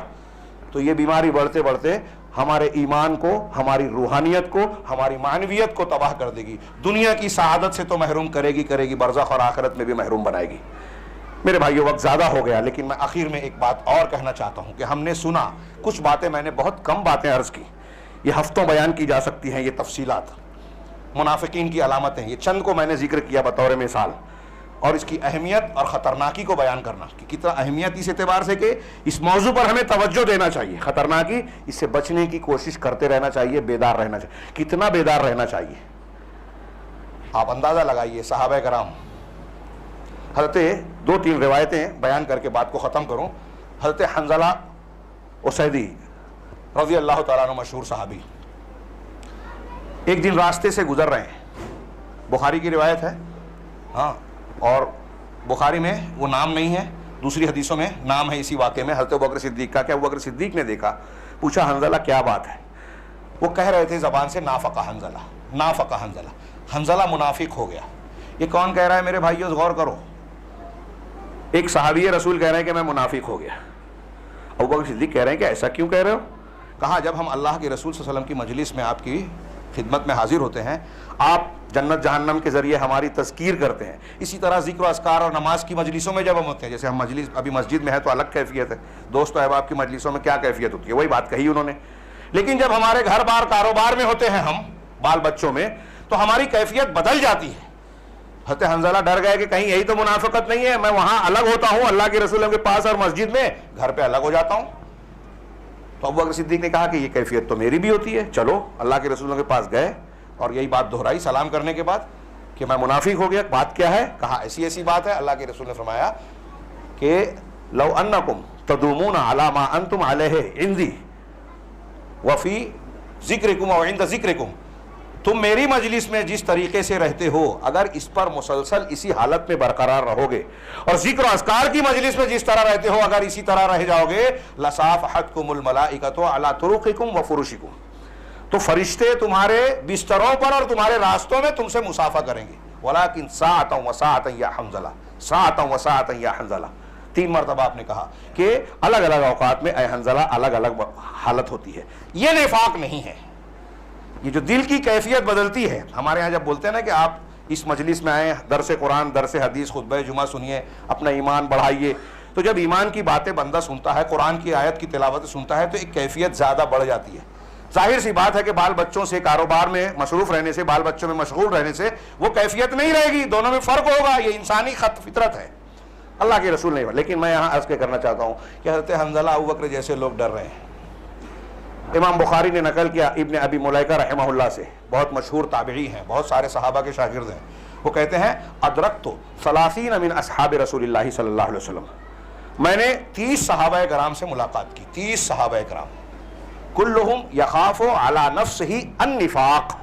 تو یہ بیماری بڑھتے بڑھتے ہمارے ایمان کو, ہماری روحانیت کو, ہماری معنویت کو تباہ کر دے گی. دنیا کی سعادت سے تو محروم کرے گی, برزخ اور آخرت میں بھی محروم بنائے گی. میرے بھائیو وقت زیادہ ہو گیا, لیکن میں آخر میں ایک بات اور کہنا چاہتا ہوں کہ ہم نے سنا کچھ باتیں, میں نے بہت کم باتیں عرض کی, یہ ہفتوں بیان کی جا سکتی ہیں. یہ تفصیلات منافقین کی علامتیں, یہ چند کو میں نے ذکر کیا بطور مثال, اور اس کی اہمیت اور خطرناکی کو بیان کرنا کہ کتنا اہمیت اس اعتبار سے کہ اس موضوع پر ہمیں توجہ دینا چاہیے. خطرناکی, اس سے بچنے کی کوشش کرتے رہنا چاہیے, بیدار رہنا چاہیے. کتنا بیدار رہنا چاہیے آپ اندازہ لگائیے. صحابہ کرام, حضرت 2-3 روایتیں بیان کر کے بات کو ختم کروں. حضرت حنظلہ اسیدی رضی اللہ تعالیٰ عنہ, مشہور صحابی, ایک دن راستے سے گزر رہے ہیں, بخاری کی روایت ہے, ہاں, اور بخاری میں وہ نام نہیں ہے, دوسری حدیثوں میں نام ہے اسی واقعے میں, حضرت ابوبکر صدیق کا. کہ ابوبکر صدیق نے دیکھا, پوچھا حنظلہ کیا بات ہے؟ وہ کہہ رہے تھے زبان سے نافقہ حنظلہ, نافقہ حنظلہ, حنظلہ منافق ہو گیا. یہ کون کہہ رہا ہے میرے بھائیو؟ غور کرو. ایک صحابی رسول کہہ رہے ہیں کہ میں منافق ہو گیا. ابوبکر صدیق کہہ رہے ہیں کہ ایسا کیوں کہہ رہے ہو؟ کہا جب ہم اللہ کے رسول صلی اللہ علیہ وسلم کی مجلس میں آپ کی خدمت میں حاضر ہوتے ہیں, آپ جنت جہنم کے ذریعے ہماری تذکیر کرتے ہیں, اسی طرح ذکر و اذکار اور نماز کی مجلسوں میں جب ہم ہوتے ہیں, جیسے ہم مجلس ابھی مسجد میں ہے تو الگ کیفیت ہے, دوست و احباب کی مجلسوں میں کیا کیفیت ہوتی ہے, وہی بات کہی انہوں نے. لیکن جب ہمارے گھر بار کاروبار میں ہوتے ہیں, ہم بال بچوں میں, تو ہماری کیفیت بدل جاتی ہے. حضرت حنظلہ ڈر گئے کہ کہیں یہی تو منافقت نہیں ہے, میں وہاں الگ ہوتا ہوں اللہ کے رسول کے پاس اور مسجد میں گھر پہ الگ ہو جاتا ہوں. تو ابوبکر صدیق نے کہا کہ یہ کیفیت تو میری بھی ہوتی ہے. چلو اللہ کے رسول کے پاس گئے اور یہی بات دہرائی سلام کرنے کے بعد کہ میں منافق ہو گیا. بات کیا ہے؟ کہا ایسی ایسی بات ہے. اللہ کے رسول نے فرمایا کہ لو انکم تدومون علی ما انتم علیہ عندی وفی ذکرکم و عند ذکرکم, تم میری مجلس میں جس طریقے سے رہتے ہو, اگر اس پر مسلسل اسی حالت میں برقرار رہو گے, اور ذکر و اذکار کی مجلس میں جس طرح رہتے ہو اگر اسی طرح رہ جاؤ گے, لصافحتکم الملائکۃ علی طرقکم و فرشکم, تو فرشتے تمہارے بستروں پر اور تمہارے راستوں میں تم سے مصافحہ کریں گے. ولکن ساعۃ و ساعۃ یا حنظلہ, ساعۃ و ساعۃ یا حنظلہ, 3 مرتبہ آپ نے کہا کہ الگ الگ اوقات میں اے حنظلہ الگ الگ حالت ہوتی ہے. یہ نفاق نہیں ہے, یہ جو دل کی کیفیت بدلتی ہے. ہمارے ہاں جب بولتے ہیں نا کہ آپ اس مجلس میں آئیں, درس قرآن, درس حدیث, خطبہ جمعہ سنیے, اپنا ایمان بڑھائیے, تو جب ایمان کی باتیں بندہ سنتا ہے, قرآن کی آیت کی تلاوت سنتا ہے, تو ایک کیفیت زیادہ بڑھ جاتی ہے. ظاہر سی بات ہے کہ بال بچوں سے, کاروبار میں مصروف رہنے سے, بال بچوں میں مشغول رہنے سے وہ کیفیت نہیں رہے گی, دونوں میں فرق ہوگا. یہ انسانی فطرت ہے, اللہ کے رسول نہیں. لیکن میں یہاں عرض کرنا چاہتا ہوں کہ حضرت حنظلہ ابوبکر جیسے لوگ ڈر رہے ہیں, امام بخاری نے نقل کیا ابن ابی ملیکہ رحمہ اللہ سے، بہت مشہور تابعی ہیں، بہت سارے صحابہ کے شاگرد ہیں، وہ کہتے ہیں ادرکت 30 من اصحاب رسول اللہ صلی اللہ علیہ وسلم، میں نے 30 صحابہ کرام سے ملاقات کی، 30 صحابہ کرام، کلہم یخاف علی نفسہ النفاق،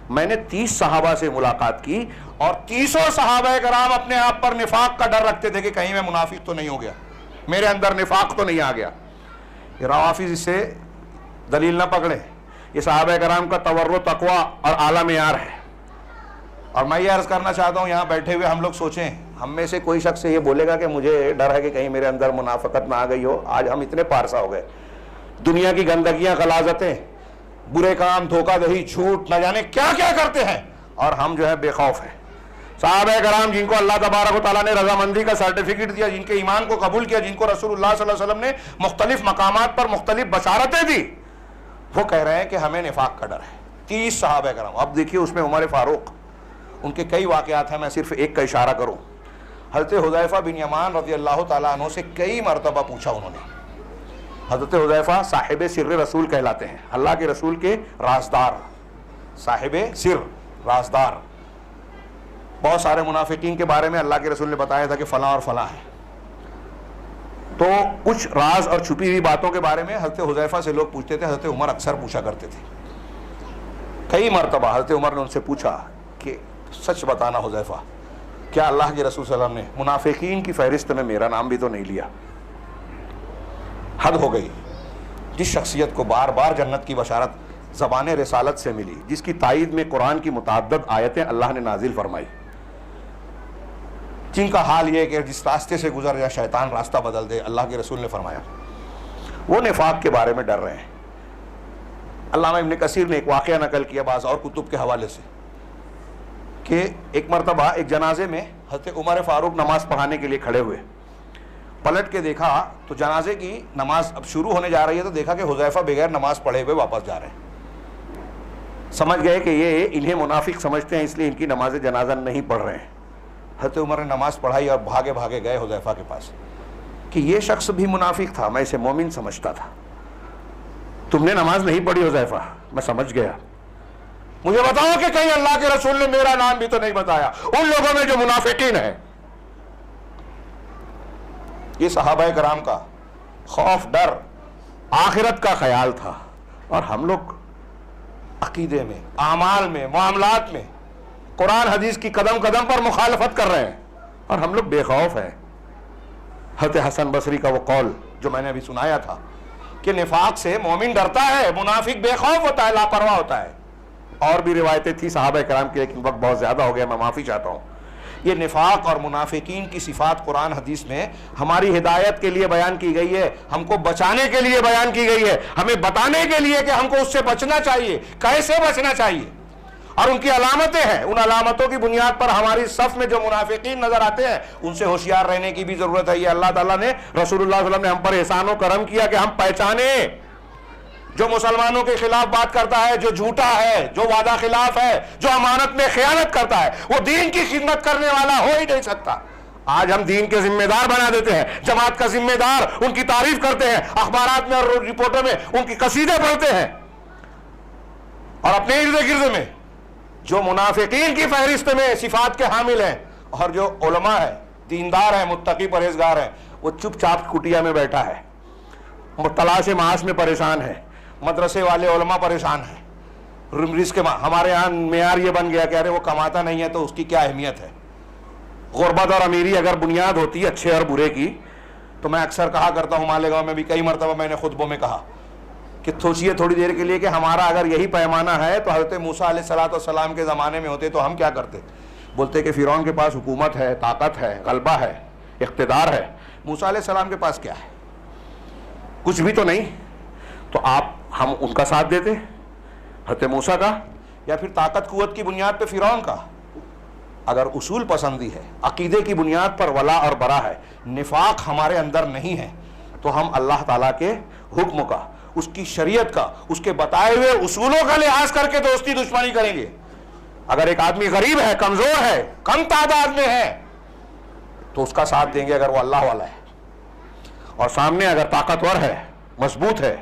میں نے 30 صحابہ سے ملاقات کی اور 30 صحابہ کرام اپنے آپ پر نفاق کا ڈر رکھتے تھے کہ کہیں میں منافق تو نہیں ہو گیا، میرے اندر نفاق تو نہیں آ گیا۔ یہ روافض اس سے دلیل نہ پکڑے، یہ صحابہ کرام کا تورع تقوی اور اعلیٰ معیار ہے۔ اور میں یہ عرض کرنا چاہتا ہوں، یہاں بیٹھے ہوئے ہم لوگ سوچیں، ہم میں سے کوئی شخص یہ بولے گا کہ مجھے ڈر ہے کہ کہیں میرے اندر منافقت نہ آ گئی ہو۔ آج ہم اتنے پارسا ہو گئے، دنیا کی گندگیاں، غلاظتیں، برے کام، دھوکہ دہی، جھوٹ، نہ جانے کیا کیا کرتے ہیں، اور ہم جو ہے بے خوف ہیں۔ صحابہ کرام جن کو اللہ تبارک و تعالیٰ نے رضامندی کا سرٹیفکیٹ دیا، جن کے ایمان کو قبول کیا، جن کو رسول اللہ صلی اللہ علیہ وسلم نے مختلف مقامات پر مختلف بشارتیں دی، وہ کہہ رہے ہیں کہ ہمیں نفاق کا ڈر ہے۔ 30 صحابہ کرام، اب دیکھیے اس میں عمر فاروق، ان کے کئی واقعات ہیں، میں صرف ایک کا اشارہ کروں۔ حضرت حذیفہ بن یمان رضی اللہ تعالیٰ عنہ سے کئی مرتبہ پوچھا انہوں نے۔ حضرت حذیفہ صاحب سر رسول کہلاتے ہیں، اللہ کے رسول کے رازدار، صاحب سر، رازدار۔ بہت سارے منافقین کے بارے میں اللہ کے رسول نے بتایا تھا کہ فلاں اور فلاں ہے، تو کچھ راز اور چھپی ہوئی باتوں کے بارے میں حضرت حذیفہ سے لوگ پوچھتے تھے، حضرت عمر اکثر پوچھا کرتے تھے۔ کئی مرتبہ حضرت عمر نے ان سے پوچھا کہ سچ بتانا حذیفہ، کیا اللہ کے رسول صلی اللہ علیہ وسلم نے منافقین کی فہرست میں میرا نام بھی تو نہیں لیا؟ حد ہو گئی۔ جس شخصیت کو بار بار جنت کی بشارت زبان رسالت سے ملی، جس کی تائید میں قرآن کی متعدد آیتیں اللہ نے نازل فرمائی، جن کا حال یہ ہے کہ جس راستے سے گزر جائے شیطان راستہ بدل دے، اللہ کے رسول نے فرمایا، وہ نفاق کے بارے میں ڈر رہے ہیں۔ علامہ ابن کثیر نے ایک واقعہ نقل کیا بعض اور کتب کے حوالے سے کہ ایک مرتبہ ایک جنازے میں حضرت عمر فاروق نماز پڑھانے کے لیے کھڑے ہوئے، پلٹ کے دیکھا تو جنازے کی نماز اب شروع ہونے جا رہی ہے، تو دیکھا کہ حذیفہ بغیر نماز پڑھے ہوئے واپس جا رہے ہیں۔ سمجھ گئے کہ یہ انہیں منافق سمجھتے ہیں، اس لیے ان کی نماز جنازہ نہیں پڑھ رہے ہیں۔ حضرت عمر نے نماز پڑھائی اور بھاگے بھاگے گئے حذیفہ کے پاس کہ یہ شخص بھی منافق تھا، میں اسے مومن سمجھتا تھا، تم نے نماز نہیں پڑھی حذیفہ، میں سمجھ گیا، مجھے بتاؤ کہ کہیں اللہ کے رسول نے میرا نام بھی تو نہیں بتایا ان لوگوں میں جو منافقین ہیں۔ یہ صحابہ کرام کا خوف، ڈر، آخرت کا خیال تھا، اور ہم لوگ عقیدے میں، اعمال میں، معاملات میں قرآن حدیث کی قدم قدم پر مخالفت کر رہے ہیں، اور ہم لوگ بے خوف ہیں۔ حضرت حسن بصری کا وہ قول جو میں نے ابھی سنایا تھا کہ نفاق سے مومن ڈرتا ہے، منافق بے خوف ہوتا ہے، لاپرواہ ہوتا ہے۔ اور بھی روایتیں تھیں صحابہ کرام کی، لیکن وقت بہت زیادہ ہو گیا، میں معافی چاہتا ہوں۔ یہ نفاق اور منافقین کی صفات قرآن حدیث میں ہماری ہدایت کے لیے بیان کی گئی ہے، ہم کو بچانے کے لیے بیان کی گئی ہے، ہمیں بتانے کے لیے کہ ہم کو اس سے بچنا چاہیے، کیسے بچنا چاہیے، اور ان کی علامتیں ہیں۔ ان علامتوں کی بنیاد پر ہماری صف میں جو منافقین نظر آتے ہیں ان سے ہوشیار رہنے کی بھی ضرورت ہے۔ یہ اللہ تعالیٰ نے، رسول اللہ صلی اللہ علیہ وسلم نے ہم پر احسان و کرم کیا کہ ہم پہچانیں۔ جو مسلمانوں کے خلاف بات کرتا ہے، جو جھوٹا ہے، جو وعدہ خلاف ہے، جو امانت میں خیانت کرتا ہے، وہ دین کی خدمت کرنے والا ہو ہی نہیں سکتا۔ آج ہم دین کے ذمہ دار بنا دیتے ہیں، جماعت کا ذمہ دار، ان کی تعریف کرتے ہیں، اخبارات میں اور رپورٹوں میں ان کی قصیدے پڑھتے ہیں، اور اپنے ارد گرد میں جو منافقین کی فہرست میں صفات کے حامل ہیں، اور جو علماء ہیں، دیندار ہیں، متقی پرہیزگار ہیں، وہ چپ چاپ کٹیا میں بیٹھا ہے، تلاش معاش میں پریشان ہے، مدرسے والے علماء پریشان ہیں، رزق کے ہمارے یہاں معیار یہ بن گیا کہ ارے وہ کماتا نہیں ہے تو اس کی کیا اہمیت ہے۔ غربت اور امیری اگر بنیاد ہوتی ہے اچھے اور برے کی، تو میں اکثر کہا کرتا ہوں، مالیگاؤں میں بھی کئی مرتبہ میں نے خطبوں میں کہا کہ سوچیے تھوڑی دیر کے لیے کہ ہمارا اگر یہی پیمانہ ہے تو حضرت موسیٰ علیہ السلام کے زمانے میں ہوتے تو ہم کیا کرتے؟ بولتے کہ فرعون کے پاس حکومت ہے، طاقت ہے، غلبہ ہے، اقتدار ہے، موسیٰ علیہ السلام کے پاس کیا ہے؟ کچھ بھی تو نہیں۔ تو ہم ان کا ساتھ دیتے، حضرت موسیٰ کا، یا پھر طاقت قوت کی بنیاد پہ فرعون کا؟ اگر اصول پسندی ہے، عقیدے کی بنیاد پر ولا اور برا ہے، نفاق ہمارے اندر نہیں ہے، تو ہم اللہ تعالیٰ کے حکم کا، اس کی شریعت کا، اس کے بتائے ہوئے اصولوں کا لحاظ کر کے دوستی دشمنی کریں گے۔ اگر ایک آدمی غریب ہے، کمزور ہے، کم تعداد میں ہے، تو اس کا ساتھ دیں گے اگر وہ اللہ والا ہے، اور سامنے اگر طاقتور ہے، مضبوط ہے،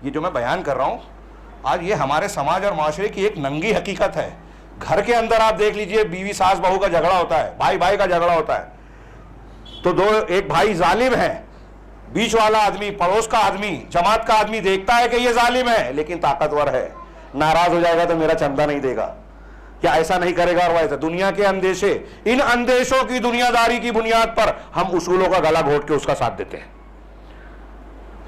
یہ جو میں بیان کر رہا ہوں آج یہ ہمارے سماج اور معاشرے کی ایک ننگی حقیقت ہے. گھر کے اندر آپ دیکھ لیجئے بیوی ساس بہو کا جھگڑا ہوتا ہے, بھائی بھائی کا جھگڑا ہوتا ہے, تو ایک بھائی ظالم ہے, بیچ والا آدمی, پڑوس کا آدمی, جماعت کا آدمی دیکھتا ہے کہ یہ ظالم ہے لیکن طاقتور ہے, ناراض ہو جائے گا تو میرا چندہ نہیں دے گا, کیا ایسا نہیں کرے گا, اور ویسا دنیا کے اندیشے, ان اندیشوں کی دنیا داری کی بنیاد پر ہم اصولوں کا گلا گھونٹ کے اس کا ساتھ دیتے ہیں.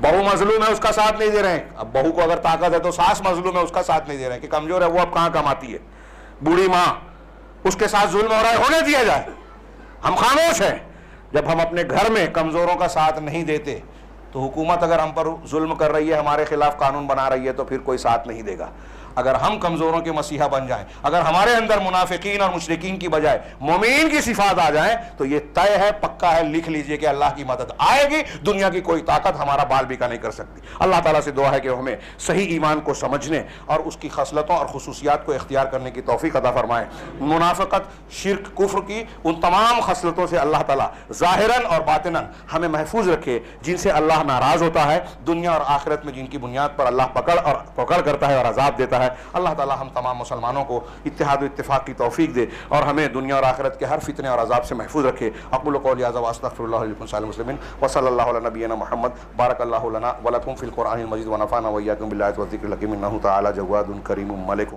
بہو مظلوم ہے اس کا ساتھ نہیں دے رہے ہیں, اب بہو کو اگر طاقت ہے تو ساس مظلوم ہے اس کا ساتھ نہیں دے رہے ہیں کہ کمزور ہے وہ اب کہاں کماتی ہے, بوڑھی ماں اس کے ساتھ ظلم ہو رہا ہے, ہونے دیا جائے. ہم خاموش ہیں. جب ہم اپنے گھر میں کمزوروں کا ساتھ نہیں دیتے تو حکومت اگر ہم پر ظلم کر رہی ہے, ہمارے خلاف قانون بنا رہی ہے, تو پھر کوئی ساتھ نہیں دے گا. اگر ہم کمزوروں کے مسیحا بن جائیں, اگر ہمارے اندر منافقین اور مشرکین کی بجائے مومنین کی صفات آ جائیں, تو یہ طے ہے, پکا ہے, لکھ لیجئے کہ اللہ کی مدد آئے گی. دنیا کی کوئی طاقت ہمارا بال بیکا نہیں کر سکتی. اللہ تعالیٰ سے دعا ہے کہ ہمیں صحیح ایمان کو سمجھنے اور اس کی خصلتوں اور خصوصیات کو اختیار کرنے کی توفیق عطا فرمائے. منافقت, شرک, کفر کی ان تمام خصلتوں سے اللہ تعالیٰ ظاہراً اور باطناً ہمیں محفوظ رکھے جن سے اللہ ناراض ہوتا ہے, دنیا اور آخرت میں جن کی بنیاد پر اللہ پکڑ کرتا ہے اور عذاب دیتا ہے. اللہ تعالی ہم تمام مسلمانوں کو اتحاد و اتفاق کی توفیق دے اور ہمیں دنیا اور آخرت کے ہر فتنے اور عذاب سے محفوظ رکھے. اقول قولی ھذا واستغفر اللہ لکم سائر المسلمین وصلی اللہ علی نبینا محمد. بارک اللہ لنا ولکم فی القرآن المجید ونفعنا وإیاکم بالآیات والذکر الحکیم انہ تعالی جواد کریم ملک.